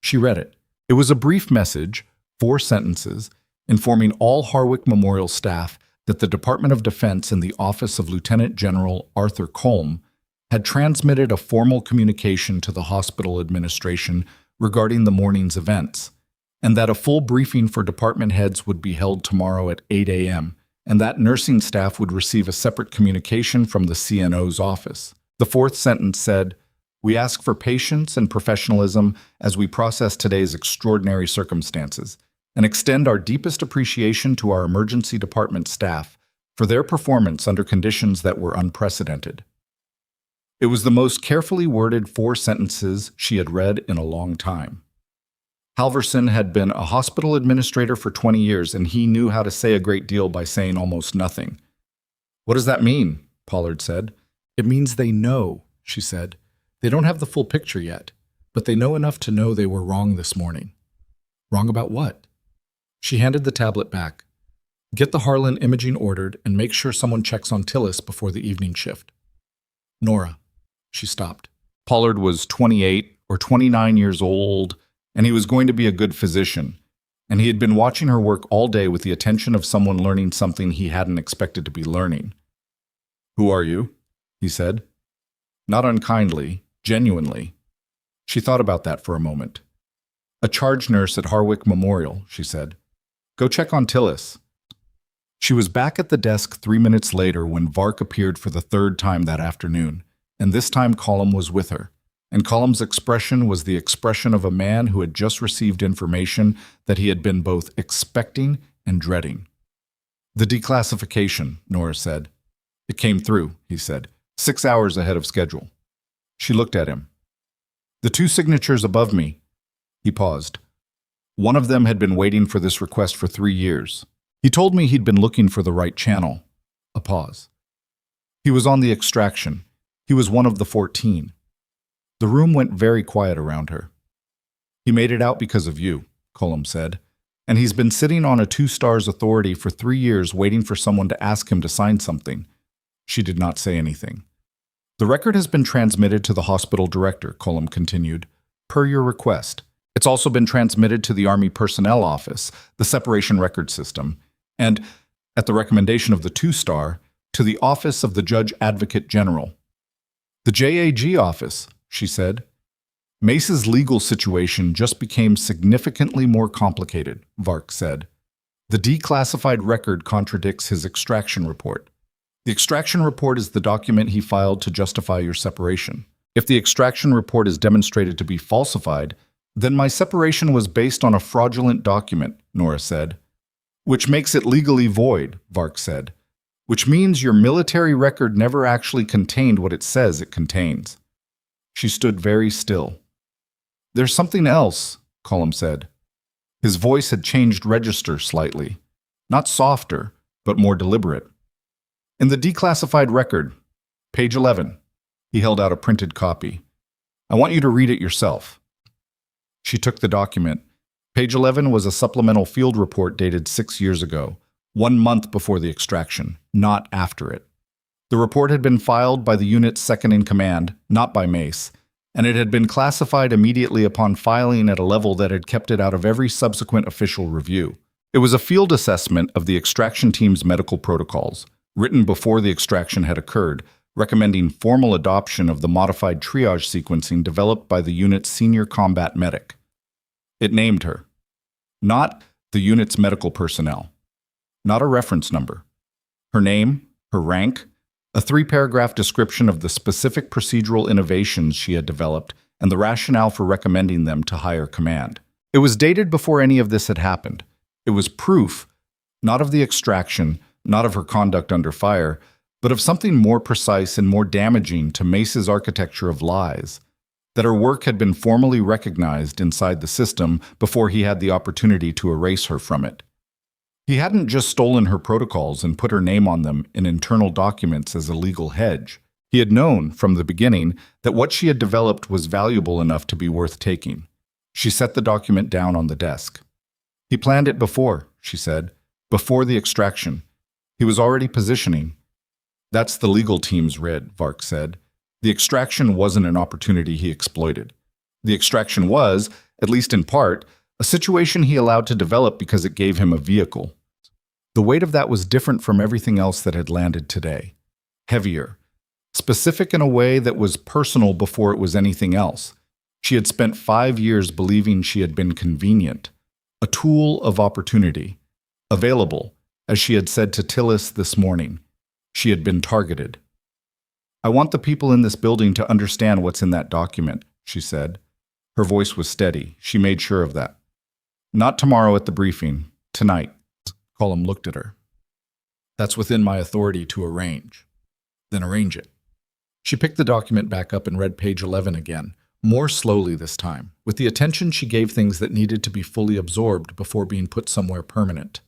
She read it. It was a brief message, 4 sentences, informing all Harwick Memorial staff that the Department of Defense in the office of Lieutenant General Arthur Colm had transmitted a formal communication to the hospital administration regarding the morning's events, and that a full briefing for department heads would be held tomorrow at 8 a.m., and that nursing staff would receive a separate communication from the CNO's office. The 4th sentence said, "We ask for patience and professionalism as we process today's extraordinary circumstances, and extend our deepest appreciation to our emergency department staff for their performance under conditions that were unprecedented." It was the most carefully worded 4 sentences she had read in a long time. Halverson had been a hospital administrator for 20 years, and he knew how to say a great deal by saying almost nothing. "What does that mean?" Pollard said. "It means they know," she said. "They don't have the full picture yet, but they know enough to know they were wrong this morning." "Wrong about what?" She handed the tablet back. "Get the Harlan imaging ordered and make sure someone checks on Tillis before the evening shift." "Nora." She stopped. Pollard was 28 or 29 years old, and he was going to be a good physician, and he had been watching her work all day with the attention of someone learning something he hadn't expected to be learning. "Who are you?" he said. Not unkindly, genuinely. She thought about that for a moment. "A charge nurse at Harwick Memorial," she said. "Go check on Tillis." She was back at the desk 3 minutes later when Vark appeared for the 3rd time that afternoon, and this time Colum was with her. And Colum's expression was the expression of a man who had just received information that he had been both expecting and dreading. "The declassification," Nora said. "It came through," he said, 6 hours ahead of schedule. She looked at him. "The 2 signatures above me." He paused. "One of them had been waiting for this request for 3 years. He told me he'd been looking for the right channel." A pause. "He was on the extraction. He was one of the 14. The room went very quiet around her. "He made it out because of you," Colum said, "and he's been sitting on a 2 stars authority for 3 years waiting for someone to ask him to sign something." She did not say anything. "The record has been transmitted to the hospital director," Colum continued, "per your request. It's also been transmitted to the Army Personnel Office, the Separation Record System, and, at the recommendation of the 2 star, to the Office of the Judge Advocate General." The JAG office, she said. Mace's legal situation just became significantly more complicated, Vark said. The declassified record contradicts his extraction report. The extraction report is the document he filed to justify your separation. If the extraction report is demonstrated to be falsified, then my separation was based on a fraudulent document, Nora said. Which makes it legally void, Vark said. Which means your military record never actually contained what it says it contains. She stood very still. There's something else, Cullum said. His voice had changed register slightly. Not softer, but more deliberate. In the declassified record, page 11, he held out a printed copy. I want you to read it yourself. She took the document. Page 11 was a supplemental field report dated 6 years ago, 1 month before the extraction, not after it. The report had been filed by the unit's second-in-command, not by Mace, and it had been classified immediately upon filing at a level that had kept it out of every subsequent official review. It was a field assessment of the extraction team's medical protocols, written before the extraction had occurred, recommending formal adoption of the modified triage sequencing developed by the unit's senior combat medic. It named her. Not the unit's medical personnel. Not a reference number. Her name, her rank, a 3-paragraph description of the specific procedural innovations she had developed and the rationale for recommending them to higher command. It was dated before any of this had happened. It was proof, not of the extraction, not of her conduct under fire, but of something more precise and more damaging to Mace's architecture of lies, that her work had been formally recognized inside the system before he had the opportunity to erase her from it. He hadn't just stolen her protocols and put her name on them in internal documents as a legal hedge. He had known, from the beginning, that what she had developed was valuable enough to be worth taking. She set the document down on the desk. He planned it before, she said, before the extraction. He was already positioning. That's the legal team's red, Vark said. The extraction wasn't an opportunity he exploited. The extraction was, at least in part, a situation he allowed to develop because it gave him a vehicle. The weight of that was different from everything else that had landed today. Heavier. Specific in a way that was personal before it was anything else. She had spent 5 years believing she had been convenient, a tool of opportunity, available, as she had said to Tillis this morning. She had been targeted. I want the people in this building to understand what's in that document, she said. Her voice was steady. She made sure of that. Not tomorrow at the briefing. Tonight. Cullum looked at her. That's within my authority to arrange. Then arrange it. She picked the document back up and read page 11 again, more slowly this time, with the attention she gave things that needed to be fully absorbed before being put somewhere permanent.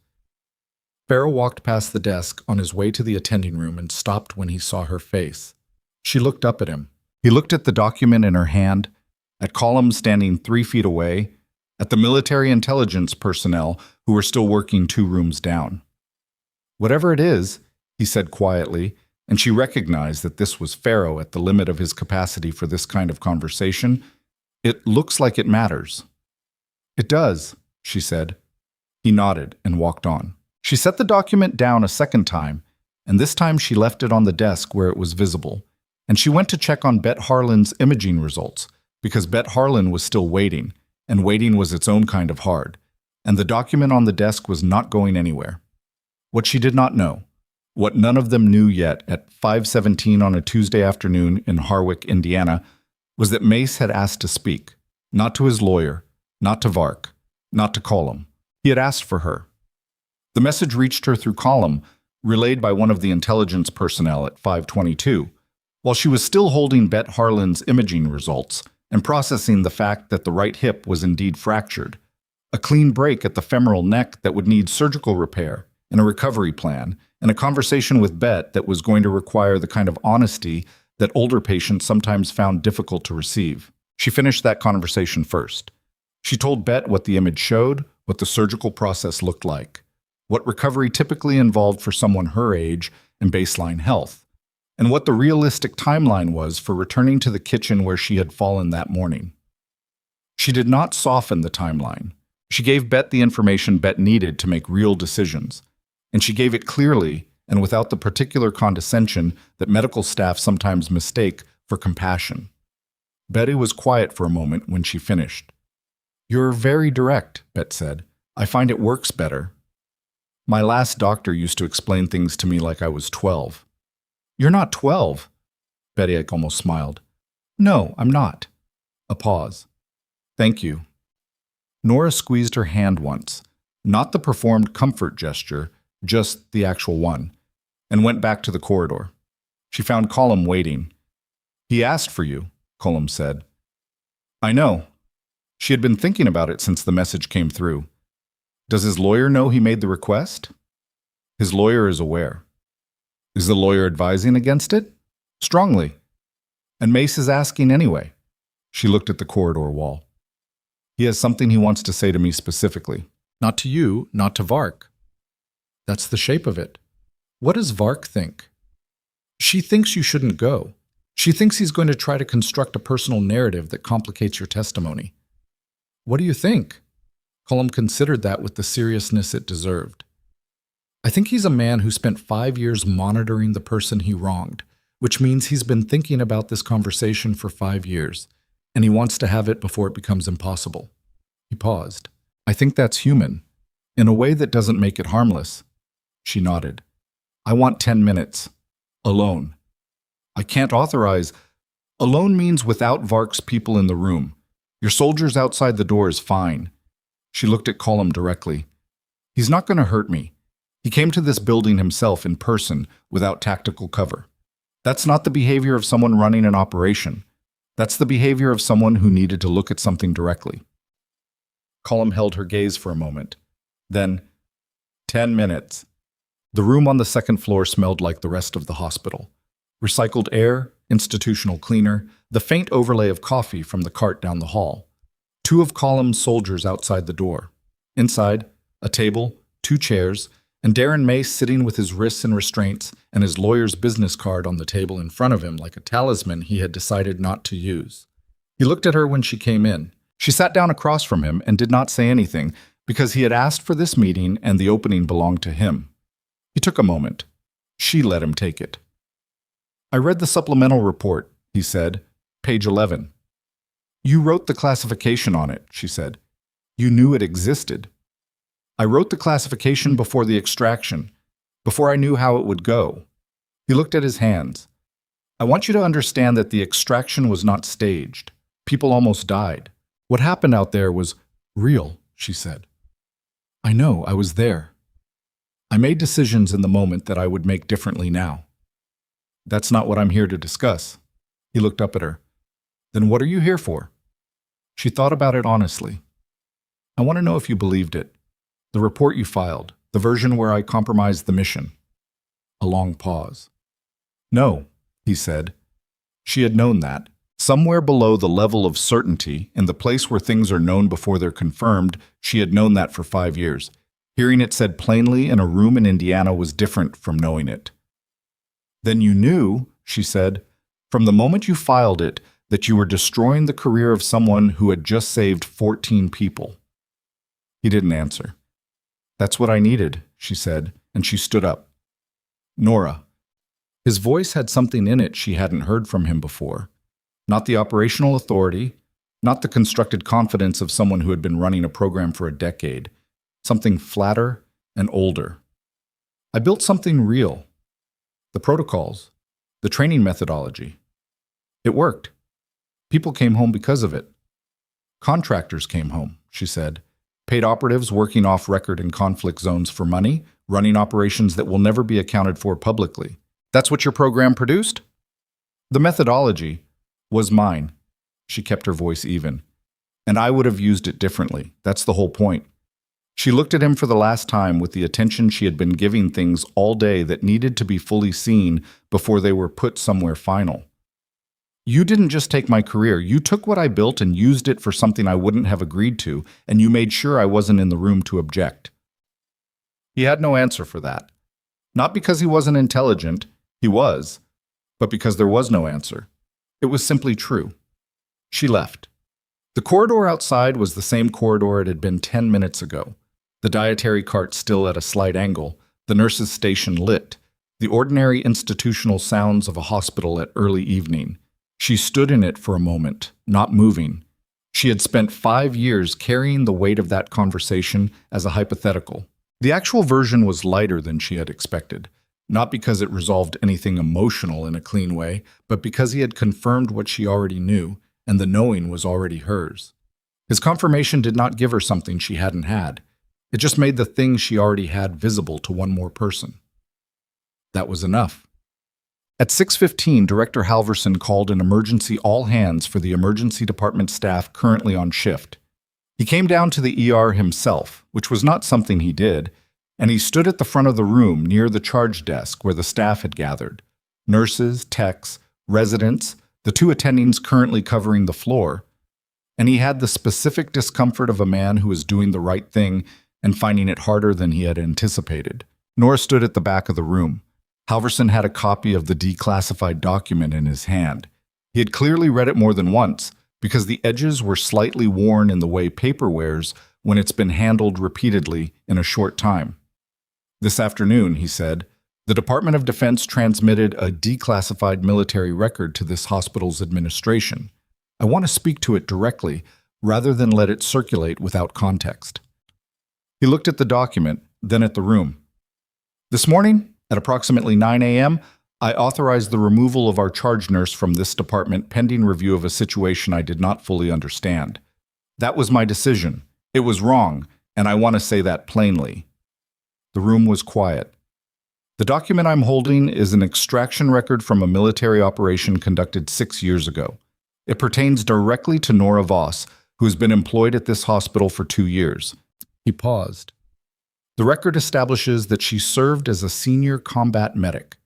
Farrell walked past the desk on his way to the attending room and stopped when he saw her face. She looked up at him. He looked at the document in her hand, at Cullum standing 3 feet away, at the military intelligence personnel who were still working 2 rooms down. Whatever it is, he said quietly, and she recognized that this was Farrell at the limit of his capacity for this kind of conversation. It looks like it matters. It does, she said. He nodded and walked on. She set the document down a second time, and this time she left it on the desk where it was visible, and she went to check on Bet Harlan's imaging results, because Bet Harlan was still waiting, and waiting was its own kind of hard, and the document on the desk was not going anywhere. What she did not know, what none of them knew yet at 5:17 on a Tuesday afternoon in Harwick, Indiana, was that Mace had asked to speak, not to his lawyer, not to Vark, not to Cullum. He had asked for her. The message reached her through Cullum, relayed by one of the intelligence personnel at 5:22, while she was still holding Bet Harlan's imaging results and processing the fact that the right hip was indeed fractured, a clean break at the femoral neck that would need surgical repair, and a recovery plan, and a conversation with Bet that was going to require the kind of honesty that older patients sometimes found difficult to receive. She finished that conversation first. She told Bet what the image showed, what the surgical process looked like, what recovery typically involved for someone her age and baseline health, and what the realistic timeline was for returning to the kitchen where she had fallen that morning. She did not soften the timeline. She gave Bet the information Bet needed to make real decisions, and she gave it clearly and without the particular condescension that medical staff sometimes mistake for compassion. Betty was quiet for a moment when she finished. "You're very direct," Bet said. "I find it works better. My last doctor used to explain things to me like I was 12. "You're not 12. Betty almost smiled. "No, I'm not." A pause. "Thank you." Nora squeezed her hand once, not the performed comfort gesture, just the actual one, and went back to the corridor. She found Colm waiting. "He asked for you," Colm said. "I know." She had been thinking about it since the message came through. Does his lawyer know he made the request? His lawyer is aware. Is the lawyer advising against it? Strongly. And Mace is asking anyway. She looked at the corridor wall. He has something he wants to say to me specifically. Not to you, not to Vark. That's the shape of it. What does Vark think? She thinks you shouldn't go. She thinks he's going to try to construct a personal narrative that complicates your testimony. What do you think? Colm considered that with the seriousness it deserved. I think he's a man who spent 5 years monitoring the person he wronged, which means he's been thinking about this conversation for 5 years, and he wants to have it before it becomes impossible. He paused. I think that's human, in a way that doesn't make it harmless. She nodded. I want 10 minutes. Alone. I can't authorize. Alone means without Vark's people in the room. Your soldiers outside the door is fine. She looked at Colm directly. He's not going to hurt me. He came to this building himself in person without tactical cover. That's not the behavior of someone running an operation. That's the behavior of someone who needed to look at something directly. Colm held her gaze for a moment. Then, 10 minutes. The room on the second floor smelled like the rest of the hospital. Recycled air, institutional cleaner, the faint overlay of coffee from the cart down the hall. 2 of Colm's soldiers outside the door. Inside, a table, 2 chairs, and Darren Mace sitting with his wrists in restraints and his lawyer's business card on the table in front of him like a talisman he had decided not to use. He looked at her when she came in. She sat down across from him and did not say anything because he had asked for this meeting and the opening belonged to him. He took a moment. She let him take it. I read the supplemental report, he said, page 11. You wrote the classification on it, she said. You knew it existed. I wrote the classification before the extraction, before I knew how it would go. He looked at his hands. I want you to understand that the extraction was not staged. People almost died. What happened out there was real, she said. I know, I was there. I made decisions in the moment that I would make differently now. That's not what I'm here to discuss. He looked up at her. Then what are you here for? She thought about it honestly. I want to know if you believed it. The report you filed, the version where I compromised the mission. A long pause. No, he said. She had known that. Somewhere below the level of certainty, in the place where things are known before they're confirmed, she had known that for 5 years. Hearing it said plainly in a room in Indiana was different from knowing it. Then you knew, she said, from the moment you filed it, that you were destroying the career of someone who had just saved 14 people. He didn't answer. That's what I needed, she said, and she stood up. Nora. His voice had something in it she hadn't heard from him before. Not the operational authority, not the constructed confidence of someone who had been running a program for a decade. Something flatter and older. I built something real. The protocols, the training methodology. It worked. People came home because of it. Contractors came home, she said. Paid operatives working off record in conflict zones for money, running operations that will never be accounted for publicly. That's what your program produced? The methodology was mine. She kept her voice even. And I would have used it differently. That's the whole point. She looked at him for the last time with the attention she had been giving things all day that needed to be fully seen before they were put somewhere final. You didn't just take my career. You took what I built and used it for something I wouldn't have agreed to, and you made sure I wasn't in the room to object. He had no answer for that. Not because he wasn't intelligent, he was, but because there was no answer. It was simply true. She left. The corridor outside was the same corridor it had been 10 minutes ago. The dietary cart still at a slight angle, the nurse's station lit, the ordinary institutional sounds of a hospital at early evening. She stood in it for a moment, not moving. She had spent 5 years carrying the weight of that conversation as a hypothetical. The actual version was lighter than she had expected, not because it resolved anything emotional in a clean way, but because he had confirmed what she already knew, and the knowing was already hers. His confirmation did not give her something she hadn't had. It just made the thing she already had visible to one more person. That was enough. At 6:15, Director Halverson called an emergency all hands for the emergency department staff currently on shift. He came down to the ER himself, which was not something he did, and he stood at the front of the room near the charge desk where the staff had gathered. Nurses, techs, residents, the 2 attendings currently covering the floor, and he had the specific discomfort of a man who is doing the right thing and finding it harder than he had anticipated. Nora stood at the back of the room. Halverson had a copy of the declassified document in his hand. He had clearly read it more than once, because the edges were slightly worn in the way paper wears when it's been handled repeatedly in a short time. This afternoon, he said, the Department of Defense transmitted a declassified military record to this hospital's administration. I want to speak to it directly, rather than let it circulate without context. He looked at the document, then at the room. This morning, at approximately 9 a.m., I authorized the removal of our charge nurse from this department pending review of a situation I did not fully understand. That was my decision. It was wrong, and I want to say that plainly. The room was quiet. The document I'm holding is an extraction record from a military operation conducted 6 years ago. It pertains directly to Nora Voss, who has been employed at this hospital for 2 years. He paused. The record establishes that she served as a senior combat medic,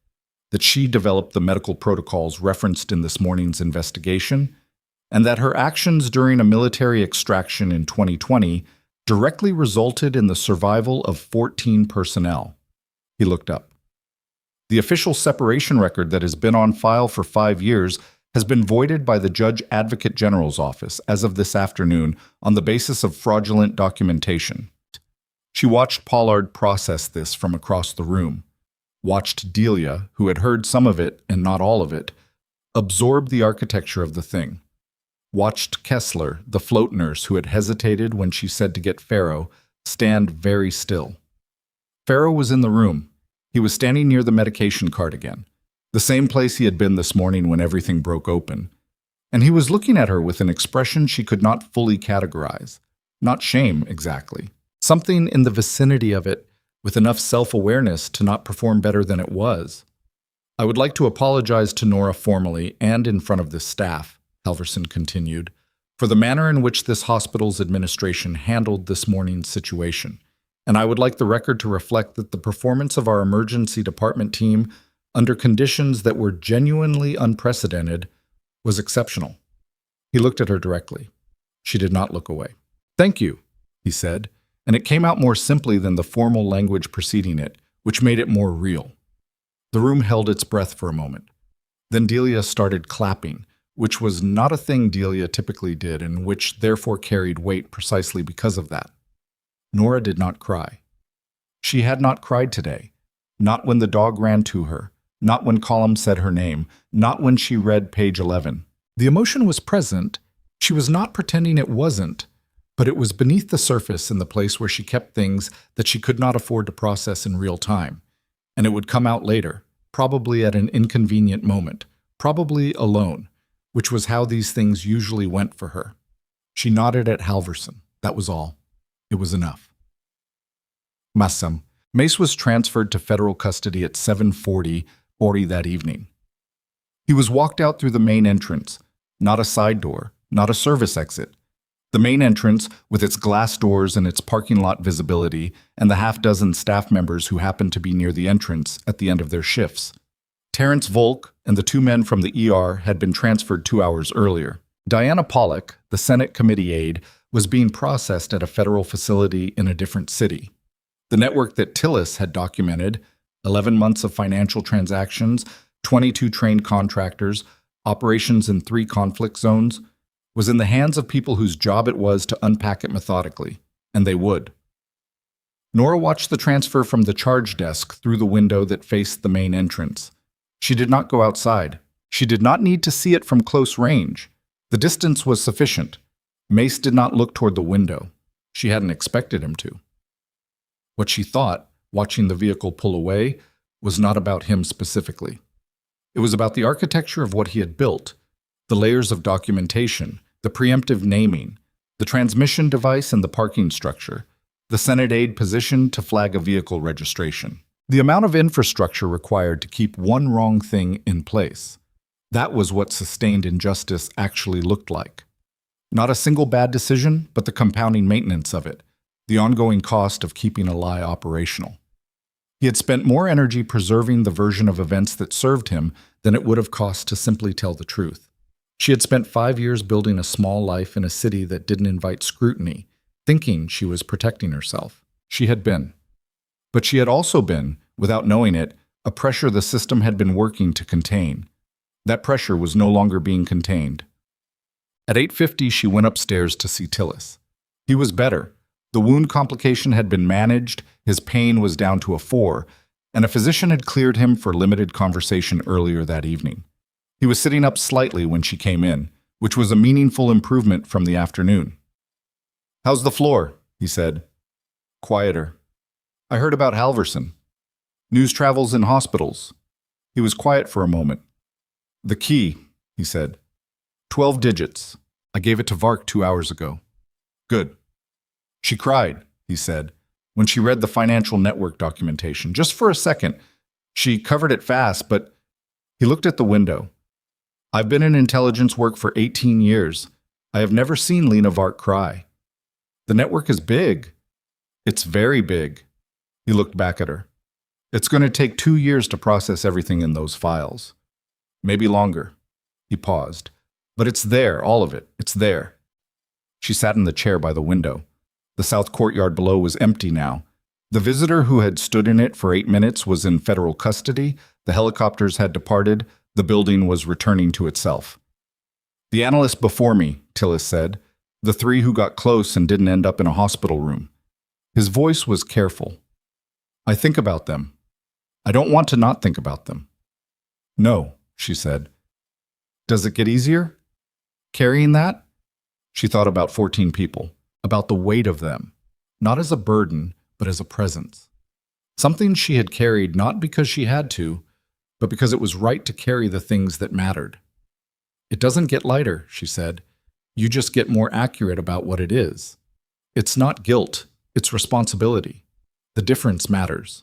that she developed the medical protocols referenced in this morning's investigation, and that her actions during a military extraction in 2020 directly resulted in the survival of 14 personnel. He looked up. The official separation record that has been on file for 5 years has been voided by the Judge Advocate General's office as of this afternoon on the basis of fraudulent documentation. She watched Pollard process this from across the room, watched Delia, who had heard some of it and not all of it, absorb the architecture of the thing, watched Kessler, the float nurse who had hesitated when she said to get Farrow, stand very still. Farrow was in the room. He was standing near the medication cart again, the same place he had been this morning when everything broke open, and he was looking at her with an expression she could not fully categorize. Not shame, exactly. Something in the vicinity of it, with enough self-awareness to not perform better than it was. I would like to apologize to Nora formally and in front of this staff, Halverson continued, for the manner in which this hospital's administration handled this morning's situation, and I would like the record to reflect that the performance of our emergency department team under conditions that were genuinely unprecedented was exceptional. He looked at her directly. She did not look away. Thank you, he said, and it came out more simply than the formal language preceding it, which made it more real. The room held its breath for a moment. Then Delia started clapping, which was not a thing Delia typically did and which therefore carried weight precisely because of that. Nora did not cry. She had not cried today, not when the dog ran to her, not when Colum said her name, not when she read page 11. The emotion was present. She was not pretending it wasn't, but it was beneath the surface in the place where she kept things that she could not afford to process in real time, and it would come out later, probably at an inconvenient moment, probably alone, which was how these things usually went for her. She nodded at Halverson. That was all. It was enough. Massam. Mace was transferred to federal custody at 7:40 that evening. He was walked out through the main entrance, not a side door, not a service exit. The main entrance, with its glass doors and its parking lot visibility, and the half-dozen staff members who happened to be near the entrance at the end of their shifts. Terrence Volk and the 2 men from the ER had been transferred 2 hours earlier. Diana Pollock, the Senate committee aide, was being processed at a federal facility in a different city. The network that Tillis had documented, 11 months of financial transactions, 22 trained contractors, operations in 3 conflict zones, was in the hands of people whose job it was to unpack it methodically, and they would. Nora watched the transfer from the charge desk through the window that faced the main entrance. She did not go outside. She did not need to see it from close range. The distance was sufficient. Mace did not look toward the window. She hadn't expected him to. What she thought, watching the vehicle pull away, was not about him specifically. It was about the architecture of what he had built, the layers of documentation, the preemptive naming, the transmission device and the parking structure, the Senate aide positioned to flag a vehicle registration. The amount of infrastructure required to keep one wrong thing in place. That was what sustained injustice actually looked like. Not a single bad decision, but the compounding maintenance of it, the ongoing cost of keeping a lie operational. He had spent more energy preserving the version of events that served him than it would have cost to simply tell the truth. She had spent 5 years building a small life in a city that didn't invite scrutiny, thinking she was protecting herself. She had been. But she had also been, without knowing it, a pressure the system had been working to contain. That pressure was no longer being contained. At 8:50, she went upstairs to see Tillis. He was better. The wound complication had been managed, his pain was down to a 4, and a physician had cleared him for limited conversation earlier that evening. He was sitting up slightly when she came in, which was a meaningful improvement from the afternoon. "How's the floor?" he said. "Quieter. I heard about Halverson. News travels in hospitals." He was quiet for a moment. "The key," he said. 12 digits. I gave it to Vark 2 hours ago." "Good." "She cried," he said, when she read the financial network documentation. Just for a second. She covered it fast, but he looked at the window. "I've been in intelligence work for 18 years. I have never seen Lena Vark cry. The network is big. It's very big." He looked back at her. "It's going to take 2 years to process everything in those files. Maybe longer." He paused. "But it's there, all of it. It's there." She sat in the chair by the window. The south courtyard below was empty now. The visitor who had stood in it for 8 minutes was in federal custody, the helicopters had departed, the building was returning to itself. "The analysts before me," Tillis said, "the 3 who got close and didn't end up in a hospital room." His voice was careful. "I think about them. I don't want to not think about them." "No," she said. "Does it get easier? Carrying that?" She thought about 14 people, about the weight of them, not as a burden, but as a presence. Something she had carried not because she had to, but because it was right to carry the things that mattered. "It doesn't get lighter," she said. "You just get more accurate about what it is. It's not guilt, it's responsibility. The difference matters."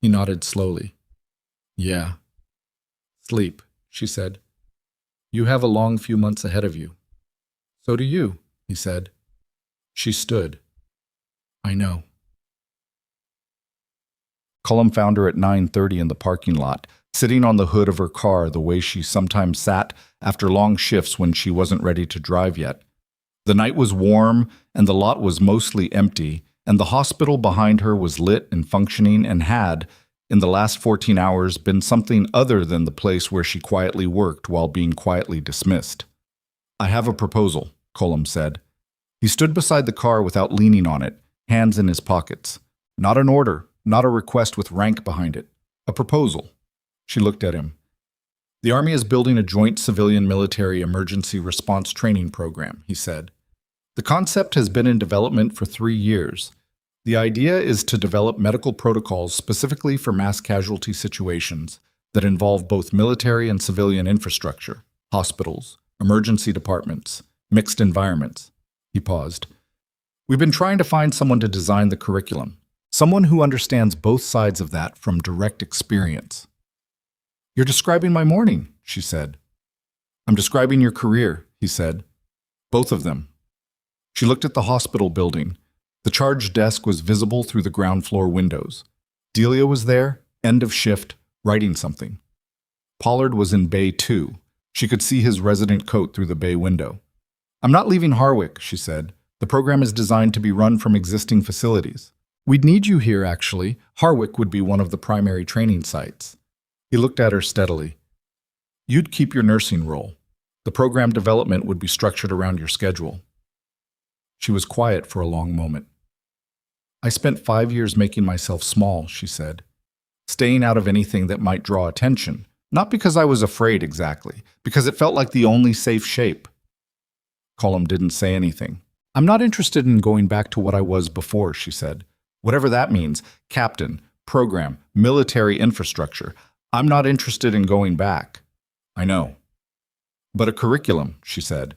He nodded slowly. "Yeah." "Sleep," she said. "You have a long few months ahead of you." "So do you," he said. She stood. "I know." Cullum found her at 9:30 in the parking lot, sitting on the hood of her car the way she sometimes sat after long shifts when she wasn't ready to drive yet. The night was warm, and the lot was mostly empty, and the hospital behind her was lit and functioning and had, in the last 14 hours, been something other than the place where she quietly worked while being quietly dismissed. "I have a proposal," Cullum said. He stood beside the car without leaning on it, hands in his pockets. Not an order, not a request with rank behind it. A proposal. She looked at him. "The Army is building a joint civilian-military emergency response training program," he said. "The concept has been in development for 3 years. The idea is to develop medical protocols specifically for mass casualty situations that involve both military and civilian infrastructure, hospitals, emergency departments, mixed environments." He paused. "We've been trying to find someone to design the curriculum, someone who understands both sides of that from direct experience." "You're describing my morning," she said. "I'm describing your career," he said. "Both of them." She looked at the hospital building. The charge desk was visible through the ground floor windows. Delia was there, end of shift, writing something. Pollard was in Bay 2. She could see his resident coat through the bay window. "I'm not leaving Harwick," she said. "The program is designed to be run from existing facilities. We'd need you here, actually. Harwick would be one of the primary training sites." He looked at her steadily. "You'd keep your nursing role. The program development would be structured around your schedule." She was quiet for a long moment. "I spent 5 years making myself small," she said. "Staying out of anything that might draw attention, Not because I was afraid exactly, because it felt like the only safe shape. Colum didn't say anything. I'm not interested in going back to what I was before, she said. Whatever that means, captain, program, military infrastructure. I'm not interested in going back. I know. But a curriculum, she said.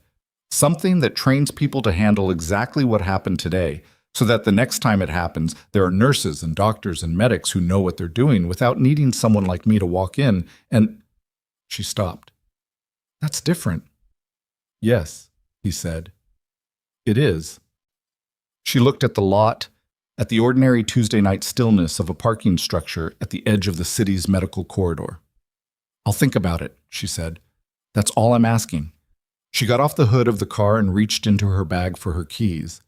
Something that trains people to handle exactly what happened today, so that the next time it happens, there are nurses and doctors and medics who know what they're doing without needing someone like me to walk in and... She stopped. That's different. Yes, he said. It is. She looked at the lot, at the ordinary Tuesday night stillness of a parking structure at the edge of the city's medical corridor. I'll think about it, she said. That's all I'm asking. She got off the hood of the car and reached into her bag for her keys.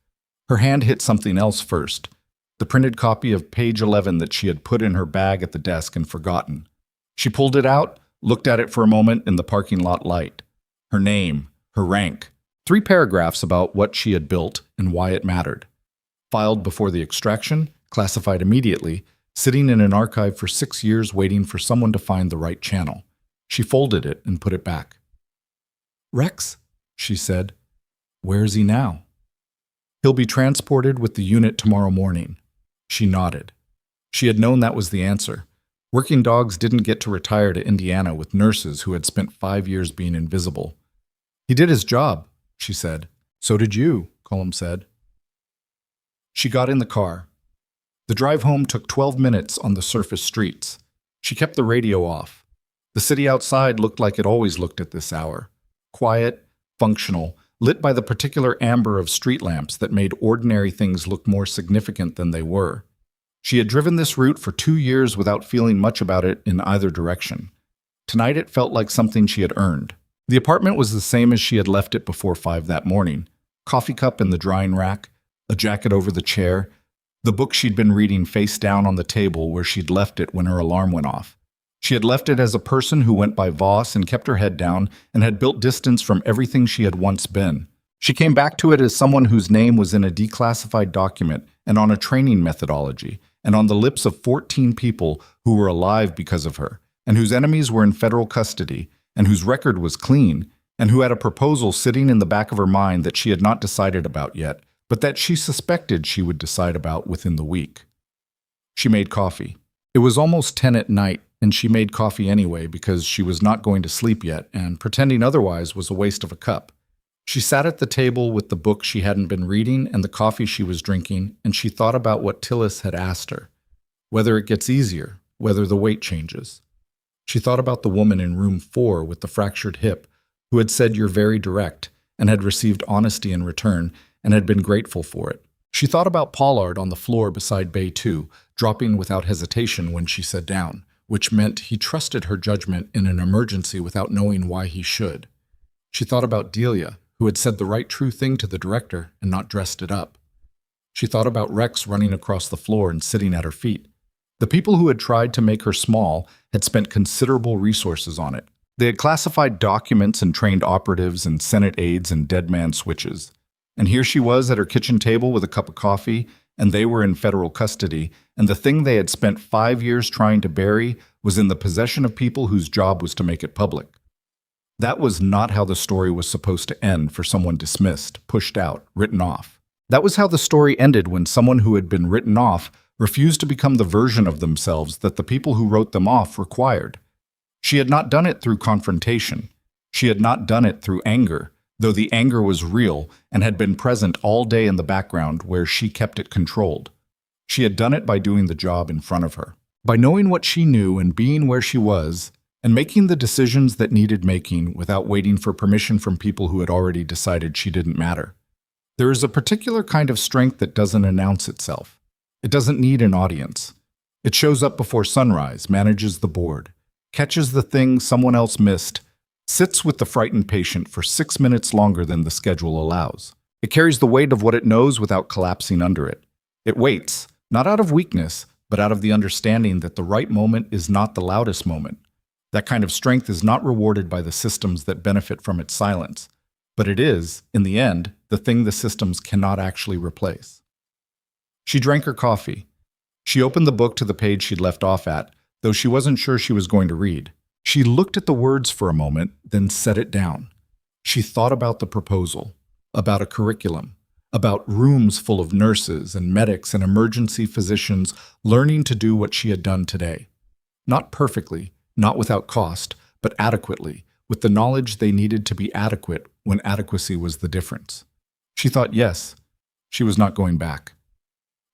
Her hand hit something else first, the printed copy of page 11 that she had put in her bag at the desk and forgotten. She pulled it out, looked at it for a moment in the parking lot light. Her name, her rank, 3 paragraphs about what she had built and why it mattered. Filed before the extraction, classified immediately, sitting in an archive for 6 years waiting for someone to find the right channel. She folded it and put it back. Rex, she said. Where is he now? He'll be transported with the unit tomorrow morning. She nodded. She had known that was the answer. Working dogs didn't get to retire to Indiana with nurses who had spent 5 years being invisible. He did his job, she said. So did you, Colum said. She got in the car. The drive home took 12 minutes on the surface streets. She kept the radio off. The city outside looked like it always looked at this hour. Quiet, functional, lit by the particular amber of street lamps that made ordinary things look more significant than they were. She had driven this route for 2 years without feeling much about it in either direction. Tonight it felt like something she had earned. The apartment was the same as she had left it before 5 that morning. Coffee cup in the drying rack, a jacket over the chair, the book she'd been reading face down on the table where she'd left it when her alarm went off. She had left it as a person who went by Voss and kept her head down and had built distance from everything she had once been. She came back to it as someone whose name was in a declassified document and on a training methodology, and on the lips of 14 people who were alive because of her, and whose enemies were in federal custody, and whose record was clean, and who had a proposal sitting in the back of her mind that she had not decided about yet, but that she suspected she would decide about within the week. She made coffee. It was almost 10 at night, and she made coffee anyway because she was not going to sleep yet, and pretending otherwise was a waste of a cup. She sat at the table with the book she hadn't been reading and the coffee she was drinking, and she thought about what Tillis had asked her. Whether it gets easier, whether the weight changes. She thought about the woman in room 4 with the fractured hip, who had said you're very direct, and had received honesty in return, and had been grateful for it. She thought about Pollard on the floor beside Bay 2, dropping without hesitation when she sat down, which meant he trusted her judgment in an emergency without knowing why he should. She thought about Delia, who had said the right true thing to the director and not dressed it up. She thought about Rex running across the floor and sitting at her feet. The people who had tried to make her small had spent considerable resources on it. They had classified documents and trained operatives and Senate aides and dead man switches. And here she was at her kitchen table with a cup of coffee, and they were in federal custody, and the thing they had spent 5 years trying to bury was in the possession of people whose job was to make it public. That was not how the story was supposed to end for someone dismissed, pushed out, written off. That was how the story ended when someone who had been written off refused to become the version of themselves that the people who wrote them off required. She had not done it through confrontation. She had not done it through anger, though the anger was real and had been present all day in the background where she kept it controlled. She had done it by doing the job in front of her, by knowing what she knew and being where she was, and making the decisions that needed making without waiting for permission from people who had already decided she didn't matter. There is a particular kind of strength that doesn't announce itself. It doesn't need an audience. It shows up before sunrise, manages the board, catches the thing someone else missed, sits with the frightened patient for 6 minutes longer than the schedule allows. It carries the weight of what it knows without collapsing under it. It waits, not out of weakness, but out of the understanding that the right moment is not the loudest moment. That kind of strength is not rewarded by the systems that benefit from its silence, but it is, in the end, the thing the systems cannot actually replace. She drank her coffee. She opened the book to the page she'd left off at, though she wasn't sure she was going to read. She looked at the words for a moment, then set it down. She thought about the proposal, about a curriculum, about rooms full of nurses and medics and emergency physicians learning to do what she had done today. Not perfectly, not without cost, but adequately, with the knowledge they needed to be adequate when adequacy was the difference. She thought, yes, she was not going back.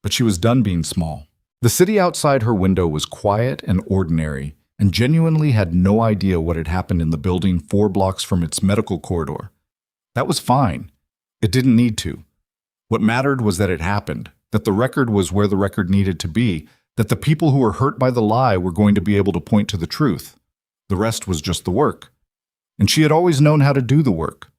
But she was done being small. The city outside her window was quiet and ordinary, and genuinely had no idea what had happened in the building 4 blocks from its medical corridor. That was fine. It didn't need to. What mattered was that it happened, that the record was where the record needed to be, that the people who were hurt by the lie were going to be able to point to the truth. The rest was just the work. And she had always known how to do the work.